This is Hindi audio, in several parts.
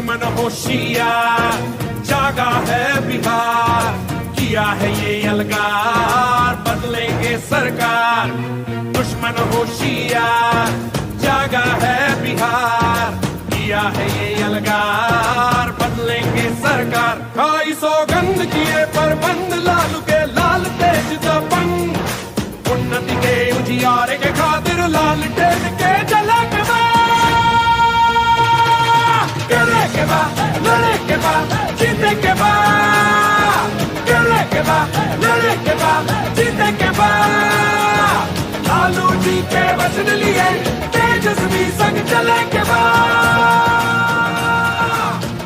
दुश्मन होशियार, जागा है बिहार, किया है ये अलगार, बदलेंगे सरकार। दुश्मन होशियार, जागा है बिहार, किया है ये अलगार, बदलेंगे सरकार। खाई सौगंध किए पर बंद लालू के लाल तेज दबंग, उन्नति के उजियारे के खातिर लाल टेन के जला के करे के बाद, लड़े के बाद, जीते के बाद, करे के बाद, लड़े के बाद, जीते के बाद। लालू जी के वचन लिए तेजस्वी संग चले के बाद,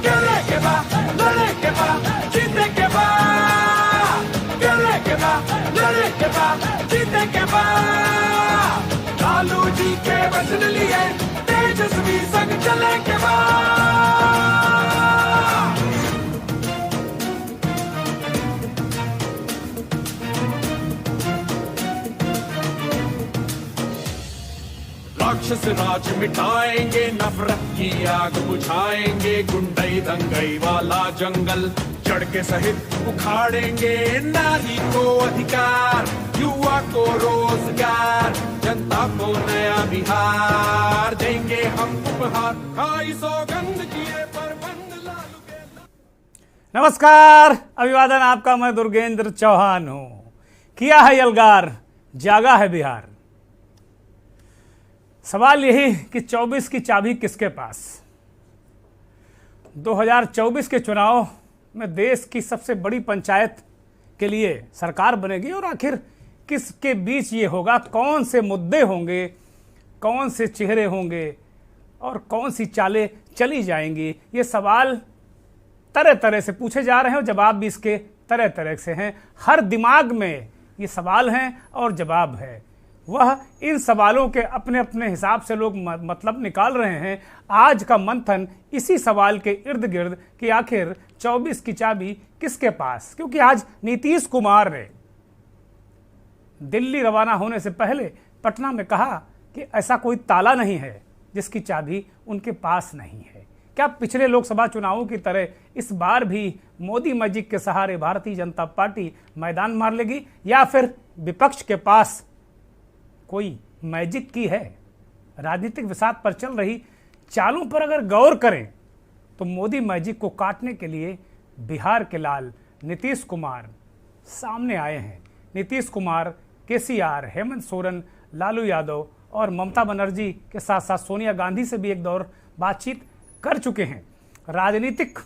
करे के बाद, लड़े के बाद, जीते के बाद, करे के बाद, लड़े के बाद, जीते के बाद। लालू जी के वचन लिए तेजस्वी संग चले के बाद। राक्षस राज मिटाएंगे, नफरत की आग बुझाएंगे, गुंडई दंगई वाला जंगल जड़ के सहित उखाड़ेंगे। नारी को अधिकार, युवा को रोजगार, जनता को नया बिहार देंगे हम उपहार। खाई सौगंध किए पर बंद लालू के। नमस्कार, अभिवादन आपका। मैं दुर्गेंद्र चौहान हूं। किया है अलगार, जागा है बिहार। सवाल यही कि 24 की चाबी किसके पास। 2024 के चुनाव में देश की सबसे बड़ी पंचायत के लिए सरकार बनेगी और आखिर किसके बीच ये होगा, कौन से मुद्दे होंगे, कौन से चेहरे होंगे और कौन सी चालें चली जाएंगी। ये सवाल तरह तरह से पूछे जा रहे हैं और जवाब भी इसके तरह तरह से हैं। हर दिमाग में ये सवाल हैं और जवाब है। वह इन सवालों के अपने अपने हिसाब से लोग मतलब निकाल रहे हैं। आज का मंथन इसी सवाल के इर्द गिर्द कि आखिर 24 की चाबी किसके पास। क्योंकि आज नीतीश कुमार ने दिल्ली रवाना होने से पहले पटना में कहा कि ऐसा कोई ताला नहीं है जिसकी चाबी उनके पास नहीं है। क्या पिछले लोकसभा चुनावों की तरह इस बार भी मोदी मैजिक के सहारे भारतीय जनता पार्टी मैदान मार लेगी या फिर विपक्ष के पास कोई मैजिक की है। राजनीतिक विषाद पर चल रही चालों पर अगर गौर करें तो मोदी मैजिक को काटने के लिए बिहार के लाल नीतीश कुमार सामने आए हैं। नीतीश कुमार केसीआर, हेमंत सोरेन, लालू यादव और ममता बनर्जी के साथ साथ सोनिया गांधी से भी एक दौर बातचीत कर चुके हैं। राजनीतिक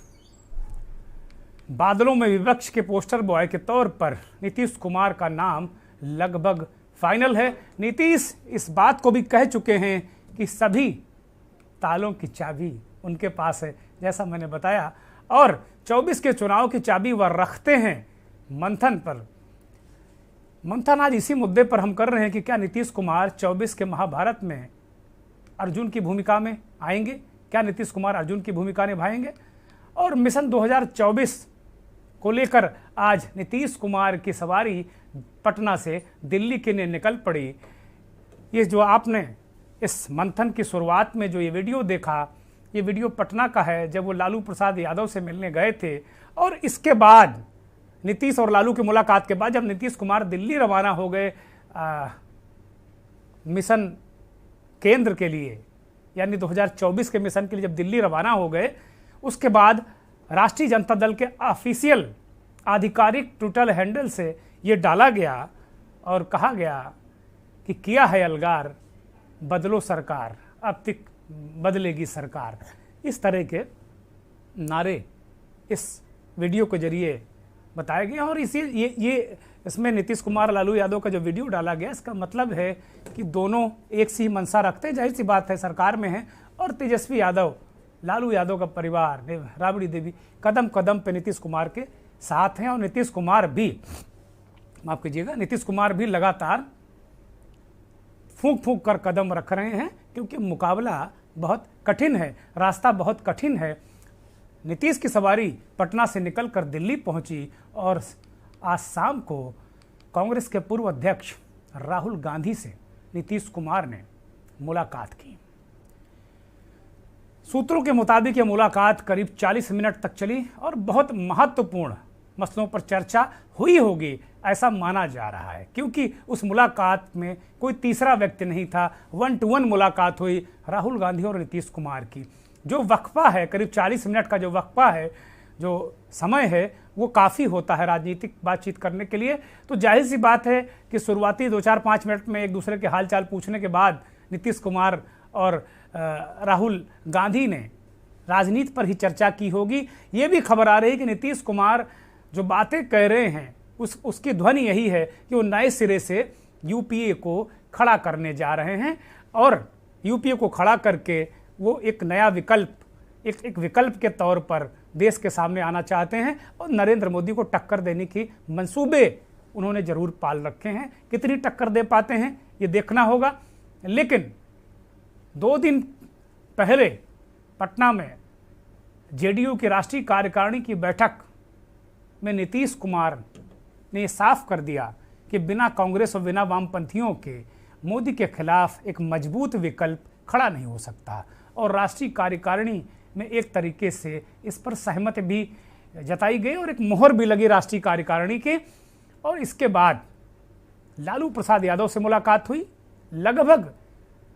बादलों में विपक्ष के पोस्टर बॉय के तौर पर नीतीश कुमार का नाम लगभग फाइनल है। नीतीश इस बात को भी कह चुके हैं कि सभी तालों की चाबी उनके पास है, जैसा मैंने बताया। और 24 के चुनाव की चाबी वह रखते हैं मंथन पर। मंथन आज इसी मुद्दे पर हम कर रहे हैं कि क्या नीतीश कुमार 24 के महाभारत में अर्जुन की भूमिका में आएंगे, क्या नीतीश कुमार अर्जुन की भूमिका निभाएंगे। और मिशन 2024 को लेकर आज नीतीश कुमार की सवारी पटना से दिल्ली के लिए निकल पड़ी। ये जो आपने इस मंथन की शुरुआत में जो ये वीडियो देखा, ये वीडियो पटना का है जब वो लालू प्रसाद यादव से मिलने गए थे। और इसके बाद नीतीश और लालू की मुलाकात के बाद जब नीतीश कुमार दिल्ली रवाना हो गए मिशन केंद्र के लिए, यानी 2024 के मिशन के लिए जब दिल्ली रवाना हो गए, उसके बाद राष्ट्रीय जनता दल के ऑफिशियल आधिकारिक ट्विटर हैंडल से ये डाला गया और कहा गया कि किया है अलगार, बदलो सरकार, अब तक बदलेगी सरकार। इस तरह के नारे इस वीडियो के जरिए बताया गया। और इसमें नीतीश कुमार लालू यादव का जो वीडियो डाला गया, इसका मतलब है कि दोनों एक सी मंशा रखते हैं। जाहिर सी बात है, सरकार में है और तेजस्वी यादव, लालू यादव का परिवार, राबड़ी देवी कदम कदम पे नीतीश कुमार के साथ हैं। और नीतीश कुमार भी, माफ कीजिएगा, नीतीश कुमार भी लगातार फूंक फूंक कर कदम रख रहे हैं क्योंकि मुकाबला बहुत कठिन है, रास्ता बहुत कठिन है। नीतीश की सवारी पटना से निकलकर दिल्ली पहुंची और आज शाम को कांग्रेस के पूर्व अध्यक्ष राहुल गांधी से नीतीश कुमार ने मुलाकात की। सूत्रों के मुताबिक ये मुलाकात करीब 40 मिनट तक चली और बहुत महत्वपूर्ण मसलों पर चर्चा हुई होगी ऐसा माना जा रहा है, क्योंकि उस मुलाकात में कोई तीसरा व्यक्ति नहीं था। 1-to-1 मुलाकात हुई राहुल गांधी और नीतीश कुमार की। जो वक्फा है, करीब 40 मिनट का जो वक्फा है, जो समय है, वो काफ़ी होता है राजनीतिक बातचीत करने के लिए। तो जाहिर सी बात है कि शुरुआती 2-4-5 मिनट में एक दूसरे के हालचाल पूछने के बाद नीतीश कुमार और राहुल गांधी ने राजनीति पर ही चर्चा की होगी। ये भी खबर आ रही है कि नीतीश कुमार जो बातें कह रहे हैं उसकी ध्वनि यही है कि वो नए सिरे से यूपीए को खड़ा करने जा रहे हैं और यूपीए को खड़ा करके वो एक नया विकल्प, एक विकल्प के तौर पर देश के सामने आना चाहते हैं और नरेंद्र मोदी को टक्कर देने की मंसूबे उन्होंने जरूर पाल रखे हैं। कितनी टक्कर दे पाते हैं ये देखना होगा। लेकिन 2 दिन पहले पटना में जेडीयू की राष्ट्रीय कार्यकारिणी की बैठक में नीतीश कुमार ने साफ कर दिया कि बिना कांग्रेस और बिना वामपंथियों के मोदी के खिलाफ एक मजबूत विकल्प खड़ा नहीं हो सकता। और राष्ट्रीय कार्यकारिणी में एक तरीके से इस पर सहमति भी जताई गई और एक मोहर भी लगी राष्ट्रीय कार्यकारिणी के। और इसके बाद लालू प्रसाद यादव से मुलाकात हुई। लगभग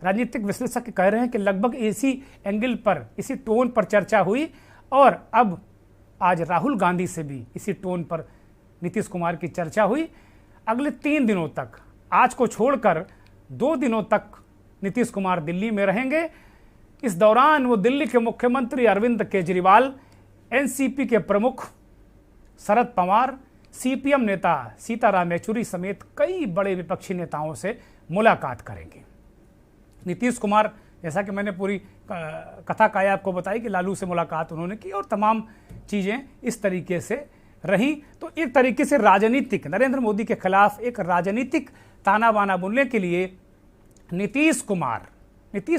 राजनीतिक विश्लेषक कह रहे हैं कि लगभग इसी एंगल पर, इसी टोन पर चर्चा हुई और अब आज राहुल गांधी से भी इसी टोन पर नीतीश कुमार की चर्चा हुई। अगले 3 दिनों तक, आज को छोड़कर 2 दिनों तक नीतीश कुमार दिल्ली में रहेंगे। इस दौरान वो दिल्ली के मुख्यमंत्री अरविंद केजरीवाल, एनसीपी के प्रमुख शरद पवार, सीपीएम नेता सीताराम येचुरी समेत कई बड़े विपक्षी नेताओं से मुलाकात करेंगे। नीतीश कुमार, जैसा कि मैंने पूरी कथा काया आपको बताई कि लालू से मुलाकात उन्होंने की और तमाम चीज़ें इस तरीके से रही। तो एक तरीके से राजनीतिक, नरेंद्र मोदी के खिलाफ एक राजनीतिक ताना बाना बुनने के लिए नीतीश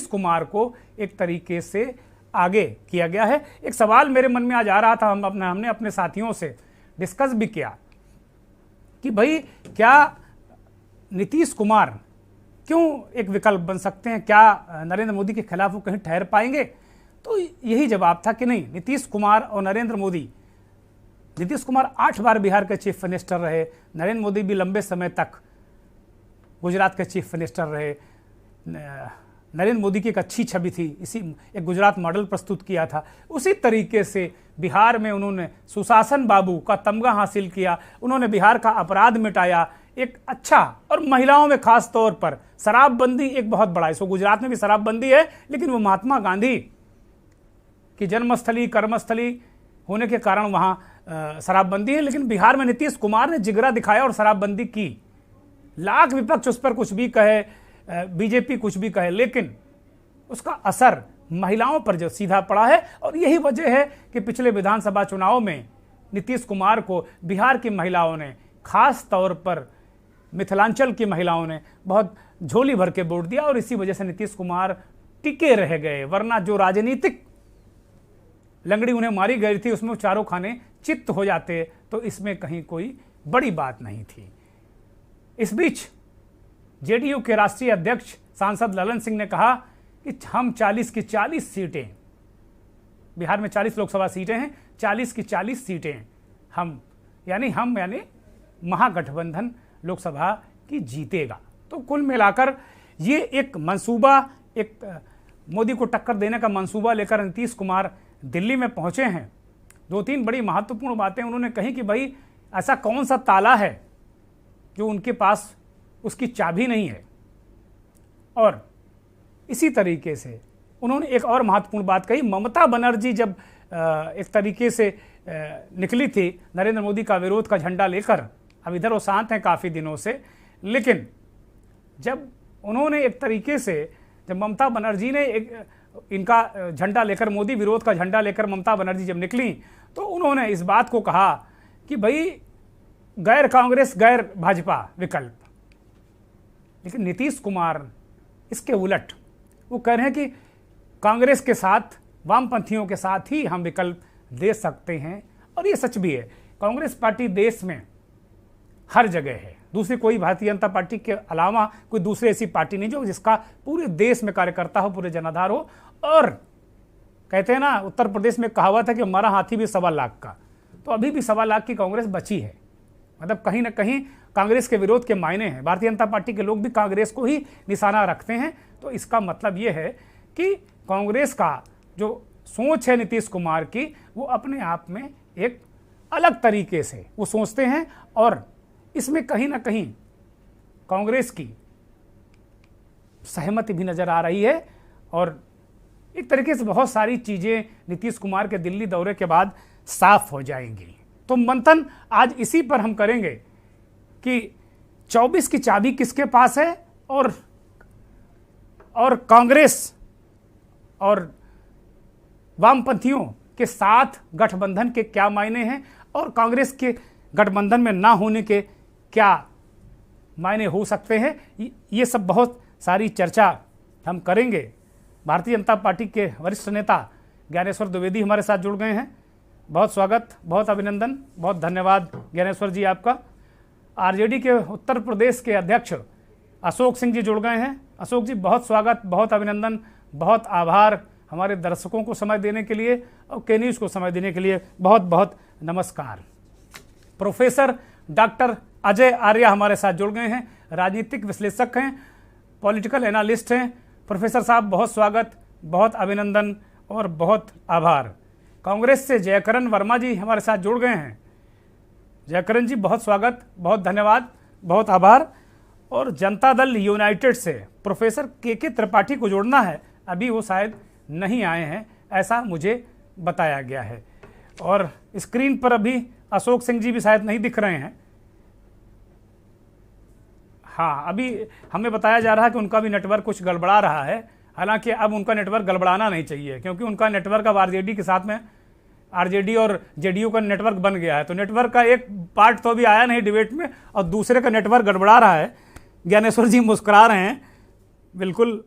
कुमार को एक तरीके से आगे किया गया है। एक सवाल मेरे मन में आज आ रहा था, हमने अपने साथियों से डिस्कस भी किया कि भाई क्या नीतीश कुमार क्यों एक विकल्प बन सकते हैं, क्या नरेंद्र मोदी के खिलाफ वो कहीं ठहर पाएंगे? तो यही जवाब था कि नहीं, नीतीश कुमार और नरेंद्र मोदी, नीतीश कुमार 8 बार बिहार के चीफ मिनिस्टर रहे, नरेंद्र मोदी भी लंबे समय तक गुजरात के चीफ मिनिस्टर रहे। नरेंद्र मोदी की एक अच्छी छवि थी, इसी एक गुजरात मॉडल प्रस्तुत किया था। उसी तरीके से बिहार में उन्होंने सुशासन बाबू का तमगा हासिल किया, उन्होंने बिहार का अपराध मिटाया, एक अच्छा, और महिलाओं में खास तौर पर शराबबंदी एक बहुत बड़ा, इसको गुजरात में भी शराबबंदी है लेकिन वो महात्मा गांधी की जन्मस्थली कर्मस्थली होने के कारण वहाँ शराबबंदी है, लेकिन बिहार में नीतीश कुमार ने जिगरा दिखाया और शराबबंदी की। लाख विपक्ष उस पर कुछ भी कहे, बीजेपी कुछ भी कहे, लेकिन उसका असर महिलाओं पर जो सीधा पड़ा है। और यही वजह है कि पिछले विधानसभा चुनाव में नीतीश कुमार को बिहार की महिलाओं ने, खास तौर पर मिथिलांचल की महिलाओं ने बहुत झोली भर के वोट दिया और इसी वजह से नीतीश कुमार टिके रह गए। वरना जो राजनीतिक लंगड़ी उन्हें मारी गई थी उसमें चारों खाने चित्त हो जाते, तो इसमें कहीं कोई बड़ी बात नहीं थी। इस बीच जेडीयू के राष्ट्रीय अध्यक्ष सांसद ललन सिंह ने कहा कि हम 40 की 40 सीटें, बिहार में 40 लोकसभा सीटें हैं, 40 की 40 सीटें हम यानी महागठबंधन लोकसभा की जीतेगा। तो कुल मिलाकर ये एक मंसूबा, एक मोदी को टक्कर देने का मंसूबा लेकर नीतीश कुमार दिल्ली में पहुंचे हैं। 2-3 बड़ी महत्वपूर्ण बातें उन्होंने कही कि भाई ऐसा कौन सा ताला है जो उनके पास उसकी चाबी नहीं है। और इसी तरीके से उन्होंने एक और महत्वपूर्ण बात कही, ममता बनर्जी जब एक तरीके से निकली थी नरेंद्र मोदी का विरोध का झंडा लेकर, अब इधर वो शांत हैं काफ़ी दिनों से, लेकिन जब उन्होंने एक तरीके से, जब ममता बनर्जी ने इनका झंडा लेकर, मोदी विरोध का झंडा लेकर ममता बनर्जी जब निकली, तो उन्होंने इस बात को कहा कि भाई गैर कांग्रेस गैर भाजपा विकल्प। लेकिन नीतीश कुमार इसके उलट वो कह रहे हैं कि कांग्रेस के साथ, वामपंथियों के साथ ही हम विकल्प दे सकते हैं। और ये सच भी है, कांग्रेस पार्टी देश में हर जगह है, दूसरी कोई भारतीय जनता पार्टी के अलावा कोई दूसरी ऐसी पार्टी नहीं जो जिसका पूरे देश में कार्यकर्ता हो, पूरे जनाधार हो। और कहते हैं ना, उत्तर प्रदेश में कहावत है कि हमारा हाथी भी 1.25 लाख का, तो अभी भी 1.25 लाख की कांग्रेस बची है। मतलब कहीं ना कहीं कांग्रेस के विरोध के मायने हैं। भारतीय जनता पार्टी के लोग भी कांग्रेस को ही निशाना रखते हैं। तो इसका मतलब ये है कि कांग्रेस का जो सोच है नीतीश कुमार की, वो अपने आप में एक अलग तरीके से वो सोचते हैं, और इसमें कहीं ना कहीं कांग्रेस की सहमति भी नजर आ रही है। और एक तरीके से बहुत सारी चीजें नीतीश कुमार के दिल्ली दौरे के बाद साफ हो जाएंगी। तो मंथन आज इसी पर हम करेंगे कि 24 की चाबी किसके पास है, और कांग्रेस और वामपंथियों के साथ गठबंधन के क्या मायने हैं, और कांग्रेस के गठबंधन में ना होने के क्या मायने हो सकते हैं। ये सब बहुत सारी चर्चा हम करेंगे। भारतीय जनता पार्टी के वरिष्ठ नेता ज्ञानेश्वर द्विवेदी हमारे साथ जुड़ गए हैं। बहुत स्वागत, बहुत अभिनंदन, बहुत धन्यवाद ज्ञानेश्वर जी आपका। आरजेडी के उत्तर प्रदेश के अध्यक्ष अशोक सिंह जी जुड़ गए हैं। अशोक जी बहुत स्वागत, बहुत अभिनंदन, बहुत आभार हमारे दर्शकों को समय देने के लिए और के न्यूज़ को समय देने के लिए बहुत बहुत नमस्कार। प्रोफेसर डॉक्टर अजय आर्या हमारे साथ जुड़ गए हैं, राजनीतिक विश्लेषक हैं, पॉलिटिकल एनालिस्ट हैं। प्रोफेसर साहब बहुत स्वागत, बहुत अभिनंदन और बहुत आभार। कांग्रेस से जयकरण वर्मा जी हमारे साथ जुड़ गए हैं। जयकरण जी बहुत स्वागत, बहुत धन्यवाद, बहुत आभार। और जनता दल यूनाइटेड से प्रोफेसर के त्रिपाठी को जोड़ना है, अभी वो शायद नहीं आए हैं, ऐसा मुझे बताया गया है। और स्क्रीन पर अभी अशोक सिंह जी भी शायद नहीं दिख रहे हैं। हाँ, अभी हमें बताया जा रहा है कि उनका भी नेटवर्क कुछ गड़बड़ा रहा है। हालांकि अब उनका नेटवर्क गड़बड़ाना नहीं चाहिए, क्योंकि उनका नेटवर्क अब आरजेडी के साथ में, आरजेडी और जेडीयू का नेटवर्क बन गया है। तो नेटवर्क का एक पार्ट तो अभी आया नहीं डिबेट में, और दूसरे का नेटवर्क गड़बड़ा रहा है। ज्ञानेश्वर जी मुस्कुरा रहे हैं, बिल्कुल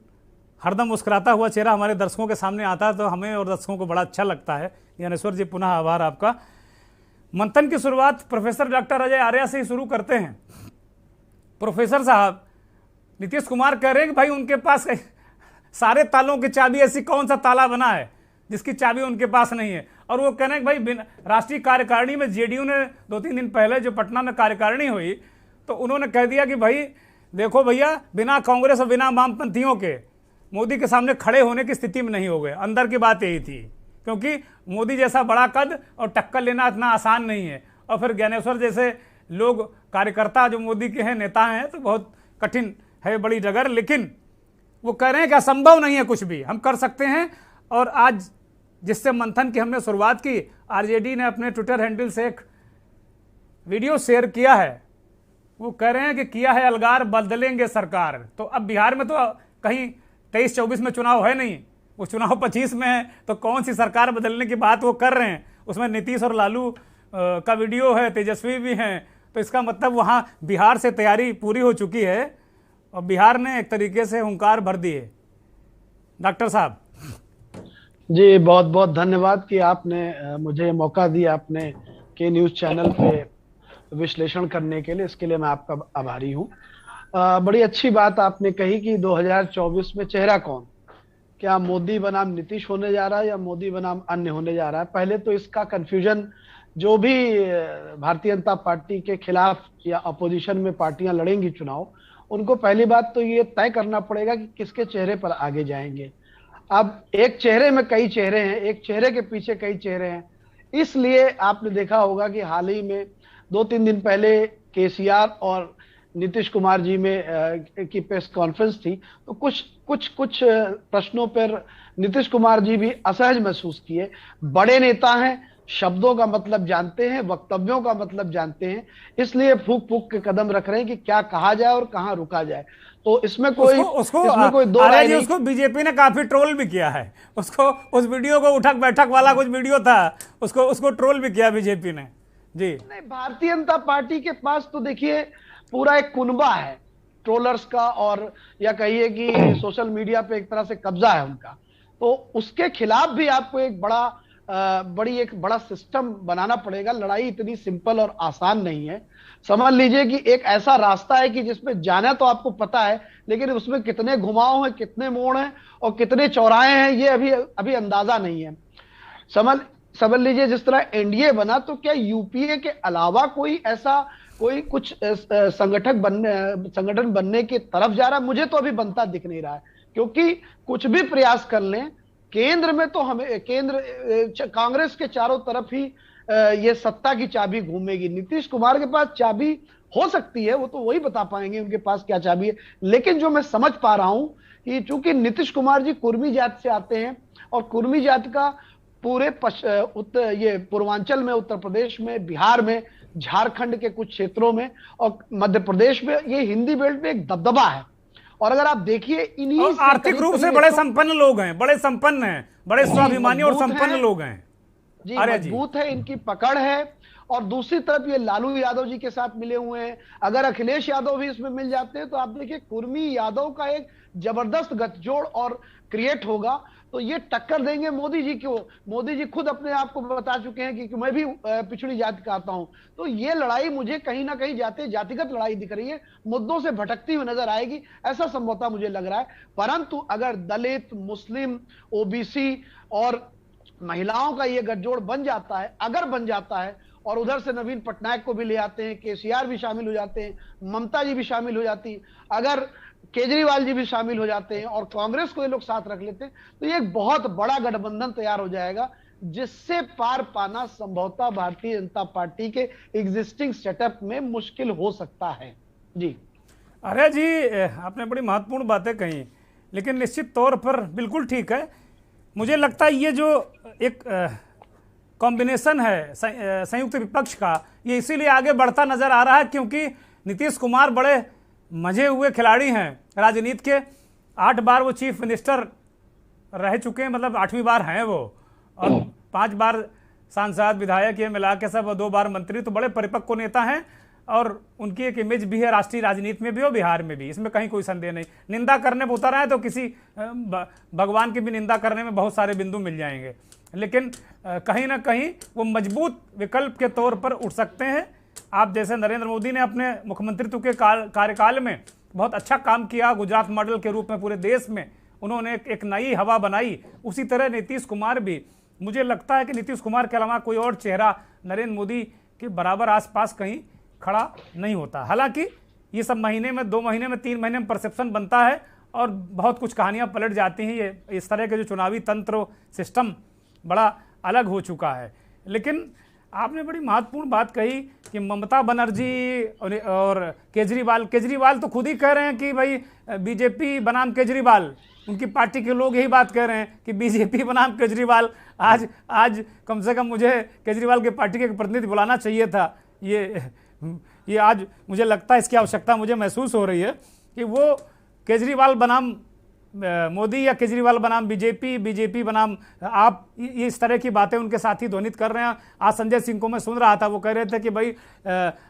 हरदम मुस्कुराता हुआ चेहरा हमारे दर्शकों के सामने आता है तो हमें और दर्शकों को बड़ा अच्छा लगता है। ज्ञानेश्वर जी पुनः आभार आपका। मंथन की शुरुआत प्रोफेसर डॉक्टर अजय आर्या से ही शुरू करते हैं। प्रोफेसर साहब, नीतीश कुमार कह रहे हैं कि भाई उनके पास सारे तालों की चाबी, ऐसी कौन सा ताला बना है जिसकी चाबी उनके पास नहीं है। और वो कह रहे हैं कि भाई राष्ट्रीय कार्यकारिणी में जेडीयू ने 2-3 दिन पहले जो पटना में कार्यकारिणी हुई, तो उन्होंने कह दिया कि भाई देखो भैया, बिना कांग्रेस और बिना वामपंथियों के मोदी के सामने खड़े होने की स्थिति में नहीं हो गए। अंदर की बात यही थी, क्योंकि मोदी जैसा बड़ा कद और टक्कर लेना इतना आसान नहीं है। और फिर ज्ञानेश्वर जैसे लोग, कार्यकर्ता जो मोदी के हैं, नेता हैं, तो बहुत कठिन है, बड़ी डगर। लेकिन वो कह रहे हैं कि असंभव नहीं है, कुछ भी हम कर सकते हैं। और आज जिससे मंथन की हमने शुरुआत की, आरजेडी ने अपने ट्विटर हैंडल से एक वीडियो शेयर किया है। वो कह रहे हैं कि किया है अलगार, बदलेंगे सरकार। तो अब बिहार में तो कहीं 23-24 में चुनाव है नहीं, वो चुनाव 25 में है। तो कौन सी सरकार बदलने की बात वो कर रहे हैं। उसमें नीतीश और लालू का वीडियो है, तेजस्वी भी हैं। तो इसका मतलब वहाँ बिहार से तैयारी पूरी हो चुकी है और बिहार ने एक तरीके से हुंकार भर दी है। डॉक्टर साहब जी, बहुत बहुत धन्यवाद कि आपने मुझे मौका दिया अपने के न्यूज़ चैनल पे विश्लेषण करने के लिए। इसके लिए मैं आपका आभारी हूँ। बड़ी अच्छी बात आपने कही कि 2024 में चेहरा कौन, क्या मोदी बनाम नीतीश होने जा रहा है या मोदी बनाम अन्य होने जा रहा है। पहले तो इसका कंफ्यूजन, जो भी भारतीय जनता पार्टी के खिलाफ या अपोजिशन में पार्टियां लड़ेंगी चुनाव, उनको पहली बात तो ये तय करना पड़ेगा कि किसके चेहरे पर आगे जाएंगे। अब एक चेहरे में कई चेहरे हैं, एक चेहरे के पीछे कई चेहरे हैं। इसलिए आपने देखा होगा कि हाल ही में 2-3 दिन पहले केसीआर और नीतीश कुमार जी में की प्रेस कॉन्फ्रेंस थी, तो कुछ प्रश्नों पर नीतीश कुमार जी भी असहज महसूस किए। बड़े नेता हैं, शब्दों का मतलब जानते हैं, वक्तव्यों का मतलब जानते हैं, इसलिए फूक फूक के कदम रख रहे हैं कि क्या कहा जाए और कहां रुका जाए। तो इसमें कोई दो राय नहीं। उसको बीजेपी ने काफी ट्रोल भी किया है। उसको उस वीडियो को, उठक बैठक वाला कुछ वीडियो था, उसको ट्रोल भी किया बीजेपी ने। जी नहीं, भारतीय जनता पार्टी के पास तो देखिए पूरा एक कुनबा है ट्रोलर्स का, और या कहिए कि सोशल मीडिया पे एक तरह से कब्जा है उनका। तो उसके खिलाफ भी आपको एक बड़ा बड़ी एक बड़ा सिस्टम बनाना पड़ेगा। लड़ाई इतनी सिंपल और आसान नहीं है। समझ लीजिए कि एक ऐसा रास्ता है कि जिसमें जाना तो आपको पता है, लेकिन उसमें कितने घुमाव हैं, कितने मोड़ हैं और कितने चौराहे हैं, ये अभी अभी अंदाजा नहीं है। समझ समझ लीजिए जिस तरह एनडीए बना, तो क्या यूपीए के अलावा कोई ऐसा कोई कुछ संगठन बनने की तरफ जा रहा है? मुझे तो अभी बनता दिख नहीं रहा है, क्योंकि कुछ भी प्रयास कर लें, केंद्र में तो हमें कांग्रेस के चारों तरफ ही ये सत्ता की चाबी घूमेगी। नीतीश कुमार के पास चाबी हो सकती है, वो तो वही बता पाएंगे उनके पास क्या चाबी है। लेकिन जो मैं समझ पा रहा हूं कि चूंकि नीतीश कुमार जी कुर्मी जात से आते हैं, और कुर्मी जात का पूरे ये पूर्वांचल में, उत्तर प्रदेश में, बिहार में, झारखंड के कुछ क्षेत्रों में और मध्य प्रदेश में ये हिंदी बेल्ट में एक दबदबा है। और अगर आप देखिए इन्हीं आर्थिक रूप से बड़े संपन्न लोग हैं, बड़े संपन्न हैं, बड़े स्वाभिमानी और संपन्न लोग हैं जी, मजबूत है, इनकी पकड़ है। और दूसरी तरफ ये लालू यादव जी के साथ मिले हुए हैं। अगर अखिलेश यादव भी इसमें मिल जाते हैं तो आप देखिए कुर्मी यादव का एक जबरदस्त गठजोड़ और क्रिएट होगा। तो ये टक्कर देंगे मोदी जी को। मोदी जी खुद अपने आप को बता चुके हैं कि मैं भी पिछड़ी जाति का आता हूं। तो ये लड़ाई मुझे कहीं ना कहीं जातिगत लड़ाई दिख रही है, मुद्दों से भटकती हुई नजर आएगी, ऐसा संभवतः मुझे लग रहा है। परंतु अगर दलित, मुस्लिम, ओबीसी और महिलाओं का ये गठजोड़ बन जाता है, अगर बन जाता है, और उधर से नवीन पटनायक को भी ले आते हैं, केसीआर भी शामिल हो जाते हैं, ममता जी भी शामिल हो जाती, अगर केजरीवाल जी भी शामिल हो जाते हैं और कांग्रेस को ये लोग साथ रख लेते हैं, तो ये एक बहुत बड़ा गठबंधन तैयार हो जाएगा, जिससे पार पाना संभवतः भारतीय जनता पार्टी के एग्जिस्टिंग सेटअप में मुश्किल हो सकता है। जी अरे जी, आपने बड़ी महत्वपूर्ण बातें कही, लेकिन निश्चित तौर पर बिल्कुल ठीक है। मुझे लगता है ये जो एक कॉम्बिनेशन है संयुक्त विपक्ष का, ये इसीलिए आगे बढ़ता नजर आ रहा है क्योंकि नीतीश कुमार बड़े मजे हुए खिलाड़ी हैं राजनीति के। 8 बार वो चीफ मिनिस्टर रह चुके हैं, मतलब 8वीं बार हैं वो, और 5 बार सांसद, विधायक, ये मिला के सब, 2 बार मंत्री। तो बड़े परिपक्व नेता हैं और उनकी एक इमेज भी है राष्ट्रीय राजनीति में भी और बिहार में भी, इसमें कहीं कोई संदेह नहीं। निंदा करने पर उतर आए तो किसी भगवान की भी निंदा करने में बहुत सारे बिंदु मिल जाएंगे, लेकिन कहीं ना कहीं वो मजबूत विकल्प के तौर पर उठ सकते हैं। आप जैसे नरेंद्र मोदी ने अपने मुख्यमंत्रित्व के कार्यकाल में बहुत अच्छा काम किया, गुजरात मॉडल के रूप में पूरे देश में उन्होंने एक नई हवा बनाई, उसी तरह नीतीश कुमार भी। मुझे लगता है कि नीतीश कुमार के अलावा कोई और चेहरा नरेंद्र मोदी के बराबर आसपास कहीं खड़ा नहीं होता। हालांकि ये सब महीने में, 2 महीने में, 3 महीने में परसेप्शन बनता है और बहुत कुछ कहानियां पलट जाती हैं। ये इस तरह के जो चुनावी तंत्र सिस्टम बड़ा अलग हो चुका है। लेकिन आपने बड़ी महत्वपूर्ण बात कही कि ममता बनर्जी और केजरीवाल तो खुद ही कह रहे हैं कि भाई बीजेपी बनाम केजरीवाल, उनकी पार्टी के लोग यही बात कह रहे हैं कि बीजेपी बनाम केजरीवाल। आज कम से कम मुझे केजरीवाल के पार्टी के प्रतिनिधि बुलाना चाहिए था। ये आज मुझे लगता है इसकी आवश्यकता मुझे महसूस हो रही है कि वो केजरीवाल बनाम मोदी या केजरीवाल बनाम बीजेपी बनाम आप, ये इस तरह की बातें उनके साथी ध्वनित कर रहे हैं। आज संजय सिंह को मैं सुन रहा था, वो कह रहे थे कि भाई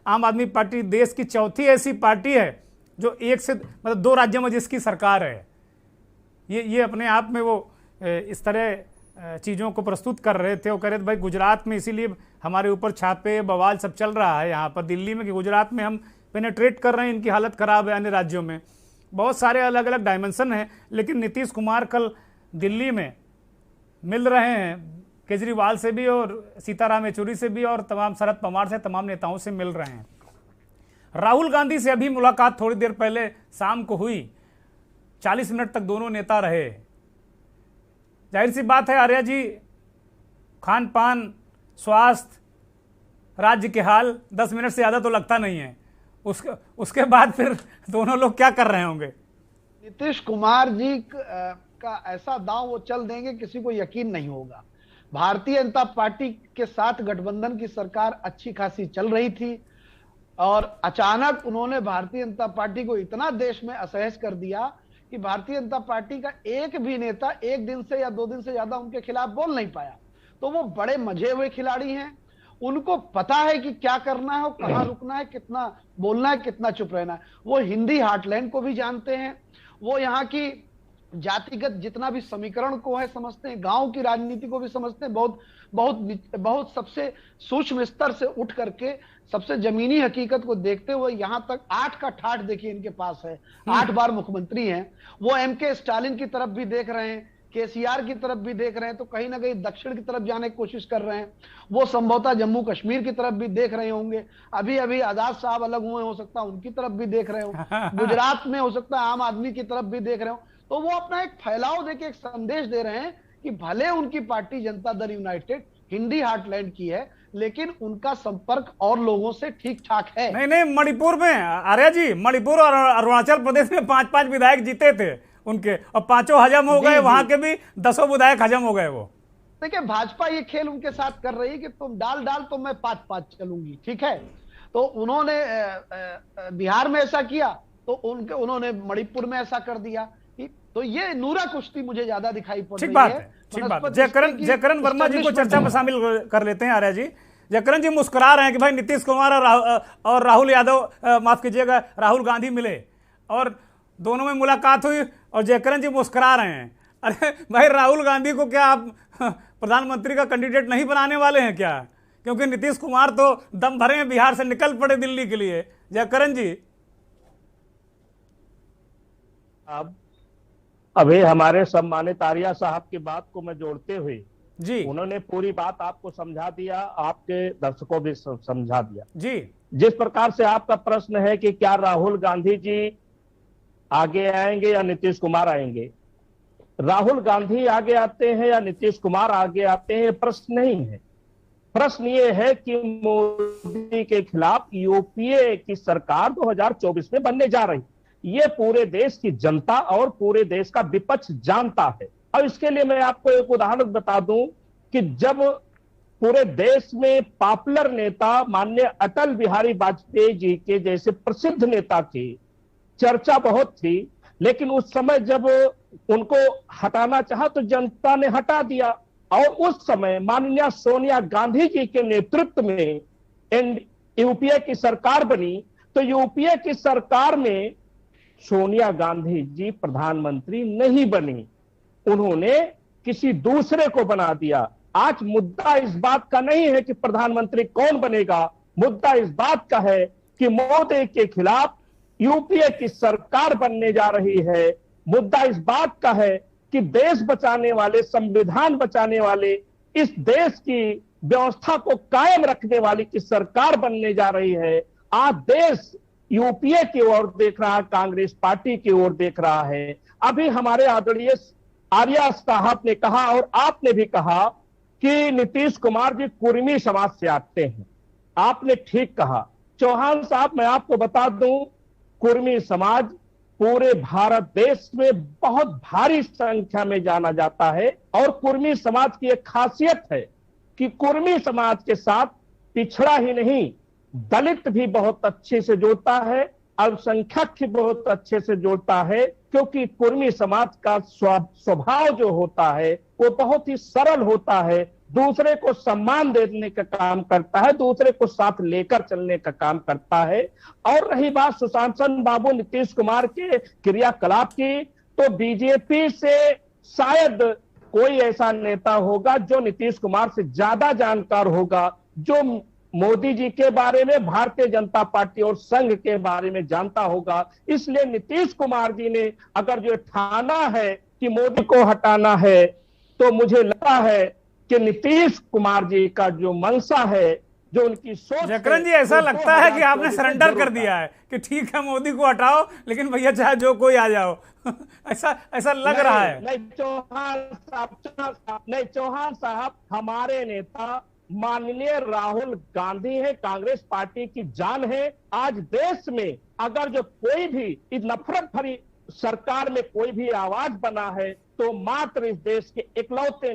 आम आदमी पार्टी देश की चौथी ऐसी पार्टी है जो 2 राज्यों में जिसकी सरकार है। ये अपने आप में वो इस तरह चीज़ों को प्रस्तुत कर रहे थे। वो कह रहे थे भाई गुजरात में इसीलिए हमारे ऊपर छापे बवाल सब चल रहा है यहाँ पर दिल्ली में, कि गुजरात में हम पेनेट्रेट कर रहे हैं, इनकी हालत ख़राब है। अन्य राज्यों में बहुत सारे अलग अलग डायमेंशन हैं। लेकिन नीतीश कुमार कल दिल्ली में मिल रहे हैं केजरीवाल से भी और सीताराम येचुरी से भी और तमाम शरद पवार से, तमाम नेताओं से मिल रहे हैं। राहुल गांधी से अभी मुलाकात थोड़ी देर पहले शाम को हुई, 40 मिनट तक दोनों नेता रहे। जाहिर सी बात है आर्या जी, खान पान, स्वास्थ्य, राज्य के हाल 10 मिनट से ज़्यादा तो लगता नहीं है। उसके बाद फिर दोनों लोग क्या कर रहे होंगे? नीतीश कुमार जी का ऐसा दांव वो चल देंगे, किसी को यकीन नहीं होगा। भारतीय जनता पार्टी के साथ गठबंधन की सरकार अच्छी खासी चल रही थी और अचानक उन्होंने भारतीय जनता पार्टी को इतना देश में असहज कर दिया कि भारतीय जनता पार्टी का एक भी नेता 1 दिन से या 2 दिन से ज्यादा उनके खिलाफ बोल नहीं पाया। तो वो बड़े मजे हुए खिलाड़ी हैं, उनको पता है कि क्या करना है, कहाँ रुकना है, कितना बोलना है, कितना चुप रहना है। वो हिंदी हार्टलैंड को भी जानते हैं, वो यहाँ की जातिगत जितना भी समीकरण को है समझते हैं, गांव की राजनीति को भी समझते हैं, बहुत बहुत बहुत सबसे सूक्ष्म स्तर से उठ करके सबसे जमीनी हकीकत को देखते हुए यहां तक 8 का ठाठ देखिए इनके पास है, 8 बार मुख्यमंत्री हैं। वो एमके स्टालिन की तरफ भी देख रहे हैं, केसीआर की तरफ भी देख रहे हैं, तो कहीं ना कहीं दक्षिण की तरफ जाने की कोशिश कर रहे हैं। वो संभवतः जम्मू कश्मीर की तरफ भी देख रहे होंगे, अभी अभी आजाद साहब अलग हुए, हो सकता है उनकी तरफ भी देख रहे हो, गुजरात में हो सकता है आम आदमी की तरफ भी देख रहे हो। तो वो अपना एक फैलाव देके एक संदेश दे रहे हैं कि भले उनकी party Janata Dal United Hindi heartland की है, लेकिन उनका संपर्क और लोगों से ठीक ठाक है। नहीं नहीं, मणिपुर में आर्या जी, मणिपुर और अरुणाचल प्रदेश में 5-5 विधायक जीते थे उनके, और 5 हजम हो गए, वहां के भी 10 विधायक हजम हो गए। वो देखिए भाजपा ये खेल उनके साथ कर रही है कि तुम डाल तो मैं 5-5 चलूंगी, ठीक है। तो उन्होंने बिहार में ऐसा किया, तो उन्होंने मणिपुर में ऐसा कर दिया। तो ये नूरा कुश्ती मुझे ज्यादा दिखाई पड़ रही है। ठीक बात है। जयकरण वर्मा जी को चर्चा में शामिल कर लेते हैं आर्या जी। जयकरण जी मुस्कुरा रहे हैं कि भाई नीतीश कुमार और राहुल यादव, माफ कीजिएगा, राहुल गांधी मिले और दोनों में मुलाकात हुई, और जयकरण जी मुस्कुरा रहे हैं। अरे भाई, राहुल गांधी को क्या आप प्रधानमंत्री का कैंडिडेट नहीं बनाने वाले हैं क्या? क्योंकि नीतीश कुमार तो दम भरे हैं, बिहार से निकल पड़े दिल्ली के लिए। जयकरण जी, अब अभी हमारे सम्मानित आर्या साहब की बात को मैं जोड़ते हुए जी, उन्होंने पूरी बात आपको समझा दिया, आपके दर्शकों भी समझा दिया जी। जिस प्रकार से आपका प्रश्न है कि क्या राहुल गांधी जी आगे आएंगे या नीतीश कुमार आएंगे, राहुल गांधी आगे आते हैं या नीतीश कुमार आगे आते हैं, प्रश्न नहीं है। प्रश्न ये है कि मोदी के खिलाफ यूपीए की सरकार 2024 में बनने जा रही, ये पूरे देश की जनता और पूरे देश का विपक्ष जानता है। और इसके लिए मैं आपको एक उदाहरण बता दूं कि जब पूरे देश में पॉपुलर नेता माननीय अटल बिहारी वाजपेयी जी के जैसे प्रसिद्ध नेता की चर्चा बहुत थी, लेकिन उस समय जब उनको हटाना चाहा तो जनता ने हटा दिया। और उस समय माननीय सोनिया गांधी जी के नेतृत्व में यूपीए की सरकार बनी, तो यूपीए की सरकार में सोनिया गांधी जी प्रधानमंत्री नहीं बनी, उन्होंने किसी दूसरे को बना दिया। आज मुद्दा इस बात का नहीं है कि प्रधानमंत्री कौन बनेगा, मुद्दा इस बात का है कि मोदी के खिलाफ यूपीए की सरकार बनने जा रही है। मुद्दा इस बात का है कि देश बचाने वाले, संविधान बचाने वाले, इस देश की व्यवस्था को कायम रखने वाली की सरकार बनने जा रही है। आज देश यूपीए की ओर देख रहा है, कांग्रेस पार्टी की ओर देख रहा है। अभी हमारे आदरणीय आर्या साहब ने कहा और आपने भी कहा कि नीतीश कुमार जी कुर्मी समाज से आते हैं, आपने ठीक कहा। चौहान साहब, मैं आपको बता दूं, कुर्मी समाज पूरे भारत देश में बहुत भारी संख्या में जाना जाता है, और कुर्मी समाज की एक खासियत है कि कुर्मी समाज के साथ पिछड़ा ही नहीं, दलित भी बहुत अच्छे से जोड़ता है, अल्पसंख्यक भी बहुत अच्छे से जोड़ता है, क्योंकि कुर्मी समाज का स्वभाव जो होता है वो बहुत ही सरल होता है, दूसरे को सम्मान देने का काम करता है, दूसरे को साथ लेकर चलने का काम करता है। और रही बात सुशासन बाबू नीतीश कुमार के क्रियाकलाप की, तो बीजेपी से शायद कोई ऐसा नेता होगा जो नीतीश कुमार से ज्यादा जानकार होगा, जो मोदी जी के बारे में, भारतीय जनता पार्टी और संघ के बारे में जानता होगा। इसलिए नीतीश कुमार जी ने अगर जो ठाना है कि मोदी को हटाना है, तो मुझे लगता है कि नीतीश कुमार जी का जो मंशा है, जो उनकी सोच, जयकरण जी, ऐसा लगता है कि आपने सरेंडर कर दिया है कि ठीक है मोदी को हटाओ, लेकिन भैया चाहे जो कोई आ जाओ। ऐसा लग रहा है। नहीं चौहान साहब, हमारे नेता माननीय राहुल गांधी है, कांग्रेस पार्टी की जान है। आज देश में अगर जो कोई भी इस नफरत भरी सरकार में कोई भी आवाज बना है, तो मात्र इस देश के इकलौते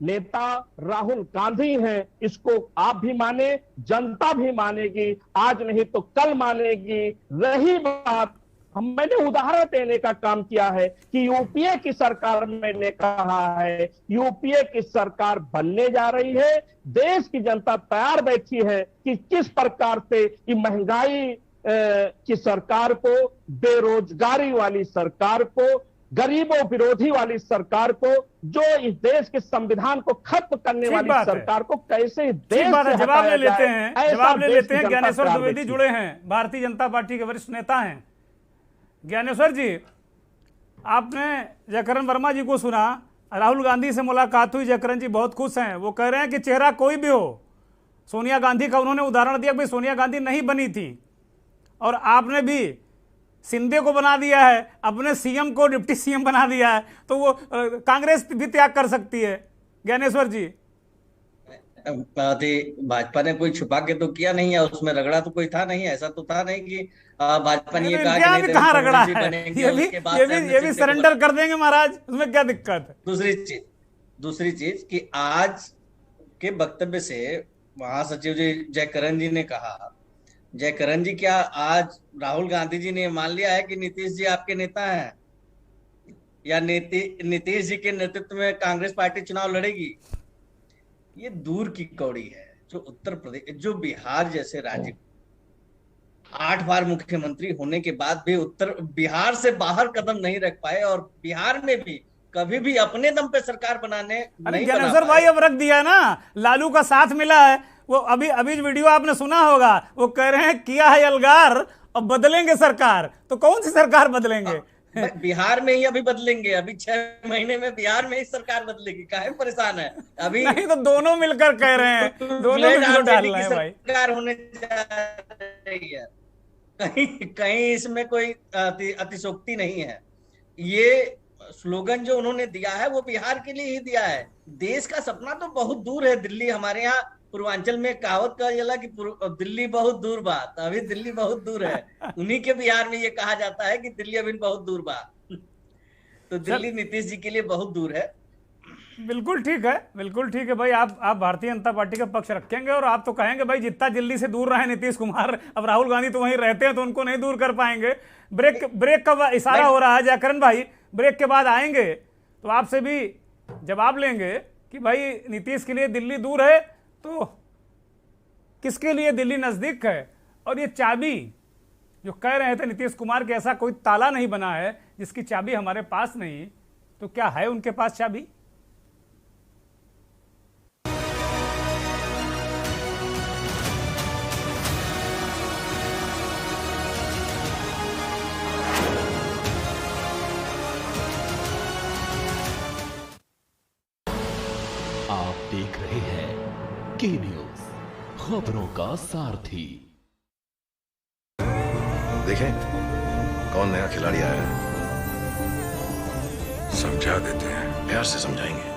नेता राहुल गांधी हैं। इसको आप भी माने, जनता भी मानेगी, आज नहीं तो कल मानेगी। रही बात, मैंने उदाहरण देने का काम किया है कि यूपीए की सरकार, मैंने कहा है यूपीए की सरकार बनने जा रही है। देश की जनता तैयार बैठी है कि किस प्रकार से ये महंगाई की सरकार को, बेरोजगारी वाली सरकार को गरीबों विरोधी वाली सरकार को, जो इस देश के संविधान को खत्म करने वाली सरकार को कैसे देश से जवाब ले लेते जाए, हैं, जवाब ले लेते हैं। ज्ञानेश्वर सरकार द्विवेदी जुड़े हैं, भारतीय जनता पार्टी के वरिष्ठ नेता हैं। ज्ञानेश्वर जी, आपने जयकरण वर्मा जी को सुना, राहुल गांधी से मुलाकात हुई, जयकरण जी बहुत खुश हैं, वो कह रहे हैं कि चेहरा कोई भी हो, सोनिया गांधी का उन्होंने उदाहरण दिया, भाई सोनिया गांधी नहीं बनी थी, और आपने भी शिंदे को बना दिया है, अपने सीएम को डिप्टी सीएम बना दिया है, तो वो कांग्रेस भी त्याग कर सकती है। ज्ञानेश्वर जी, भाजपा ने कोई छुपा के तो किया नहीं है, उसमें रगड़ा तो कोई था नहीं, ऐसा तो था नहीं कि भाजपा ने ये कहा कि नहीं कहाँ रगड़ा है, ये भी सरेंडर कर देंगे महाराज, उसमें क्या दिक्कत है। दूसरी चीज कि आज के वक्तव्य से महासचिव जी जयकरण जी ने कहा, जयकरण जी क्या आज राहुल गांधी जी ने मान लिया है कि नीतीश जी आपके नेता हैं, या नीतीश जी के नेतृत्व में कांग्रेस पार्टी चुनाव लड़ेगी? ये दूर की कौड़ी है। जो उत्तर प्रदेश, जो बिहार जैसे राज्य 8 बार मुख्यमंत्री होने के बाद भी बिहार से बाहर कदम नहीं रख पाए, और बिहार में भी कभी भी अपने दम पे सरकार बनाने नहीं बना पाए। भाई अब रख दिया ना, लालू का साथ मिला है, वो अभी वीडियो आपने सुना होगा, वो कह रहे हैं किया है अलगार, अब बदलेंगे सरकार, तो कौन सी सरकार बदलेंगे? बिहार में ही अभी बदलेंगे, अभी 6 महीने में बिहार में ही सरकार बदलेगी, काहे परेशान है अभी? नहीं तो दोनों मिलकर कह रहे हैं, दोनों मिलकर डाल रहे हैं भाई, सरकार होने जा रही है, कहीं इसमें कोई अतिशोक्ति नहीं है। ये स्लोगन जो उन्होंने दिया है वो बिहार के लिए ही दिया है। देश का सपना तो बहुत दूर है, दिल्ली। हमारे यहाँ पूर्वांचल में कहावत कहा जाला कि दिल्ली बहुत दूर बा, अभी दिल्ली बहुत दूर है। उन्हीं के बिहार में ये कहा जाता है कि दिल्ली अभी बहुत दूर बा, तो दिल्ली नीतीश जी के लिए बहुत दूर है। बिल्कुल ठीक है, बिल्कुल ठीक है भाई, आप भारतीय जनता पार्टी का पक्ष रखेंगे, और आप तो कहेंगे भाई जितना दिल्ली से दूर रहे नीतीश कुमार, अब राहुल गांधी तो वहीं रहते हैं तो उनको नहीं दूर कर पाएंगे। ब्रेक का इशारा हो रहा है जयकरण भाई, ब्रेक के बाद आएंगे तो आपसे भी जवाब लेंगे कि भाई नीतीश के लिए दिल्ली दूर है तो किसके लिए दिल्ली नजदीक है। और ये चाबी जो कह रहे थे नीतीश कुमार के, ऐसा कोई ताला नहीं बना है जिसकी चाबी हमारे पास नहीं, तो क्या है उनके पास चाबी? आप देख रहे हैं के न्यूज, खबरों का सारथी। देखें कौन नया खिलाड़ी आया है, समझा देते हैं, प्यार से समझाएंगे।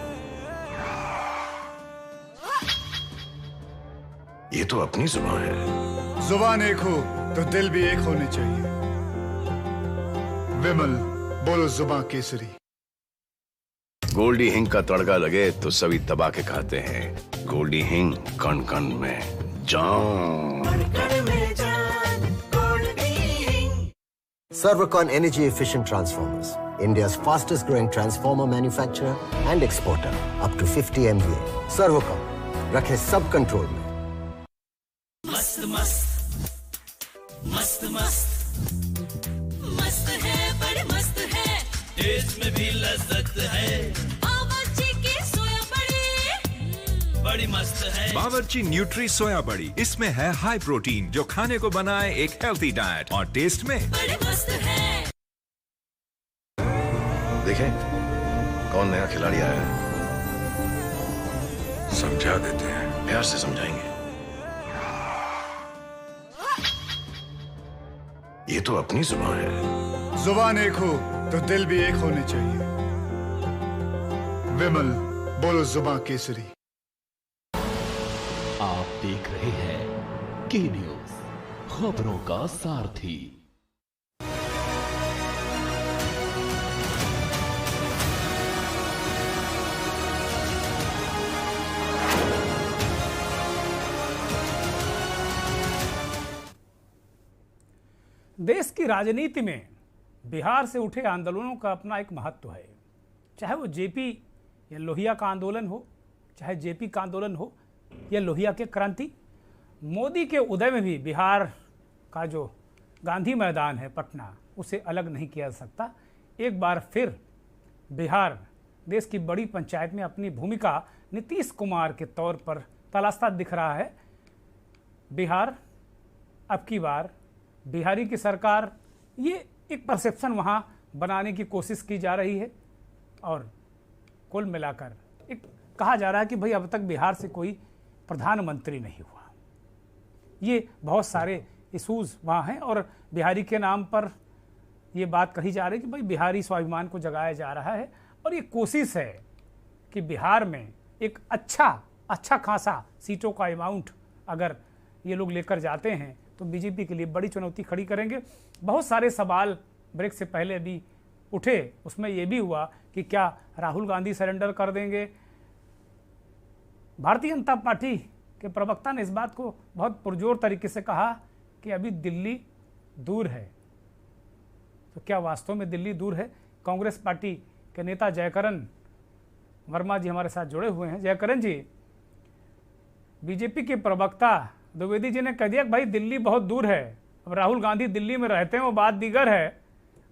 ये तो अपनी जुबान है। जुबान एक हो तो दिल भी एक होने चाहिए। विमल बोलो जुबान केसरी। गोल्डी हिंग का तड़का लगे तो सभी दबा के खाते हैं। गोल्डी हिंग, कण कण में जान। Servocon Energy Efficient Transformers, India's fastest growing transformer manufacturer and exporter, up to 50 MVA. Servocon, रखे सब कंट्रोल में। मस्त मस्त मस्त मस्त मस्त है, बड़े मस्त है, टेस्ट में भी लज्जत है। बावर्ची की सोया बड़ी बड़ी मस्त है। बावर्ची न्यूट्री सोया बड़ी, इसमें है हाई प्रोटीन जो खाने को बनाए एक हेल्थी डाइट, और टेस्ट में बड़े मस्त है। देखें कौन नया खिलाड़ी आया है, समझा देते हैं, प्यार से समझाएंगे। ये तो अपनी जुबान है। जुबान एक हो तो दिल भी एक होने चाहिए। विमल बोलो जुबान केसरी। आप देख रहे हैं के न्यूज, खबरों का सारथी। देश की राजनीति में बिहार से उठे आंदोलनों का अपना एक महत्व है। चाहे वो जेपी या लोहिया का आंदोलन हो, चाहे जेपी का आंदोलन हो या लोहिया के क्रांति, मोदी के उदय में भी बिहार का जो गांधी मैदान है पटना, उसे अलग नहीं किया जा सकता। एक बार फिर बिहार देश की बड़ी पंचायत में अपनी भूमिका नीतीश कुमार के तौर पर तलाशता दिख रहा है। बिहार अब की बार बिहारी की सरकार, ये एक परसेप्शन वहाँ बनाने की कोशिश की जा रही है और कुल मिलाकर एक कहा जा रहा है कि भाई अब तक बिहार से कोई प्रधानमंत्री नहीं हुआ। ये बहुत सारे इशूज़ वहाँ हैं और बिहारी के नाम पर ये बात कही जा रही है कि भाई बिहारी स्वाभिमान को जगाया जा रहा है और ये कोशिश है कि बिहार में एक अच्छा खासा सीटों का अमाउंट अगर ये लोग लेकर जाते हैं तो बीजेपी के लिए बड़ी चुनौती खड़ी करेंगे। बहुत सारे सवाल ब्रेक से पहले भी उठे, उसमें यह भी हुआ कि क्या राहुल गांधी सरेंडर कर देंगे। भारतीय जनता पार्टी के प्रवक्ता ने इस बात को बहुत पुरजोर तरीके से कहा कि अभी दिल्ली दूर है। तो क्या वास्तव में दिल्ली दूर है? कांग्रेस पार्टी के नेता जयकरण वर्मा जी हमारे साथ जुड़े हुए हैं। जयकरण जी, बीजेपी के प्रवक्ता द्विवेदी जी ने कह दिया कि भाई दिल्ली बहुत दूर है, अब राहुल गांधी दिल्ली में रहते हैं वो बात दीगर है,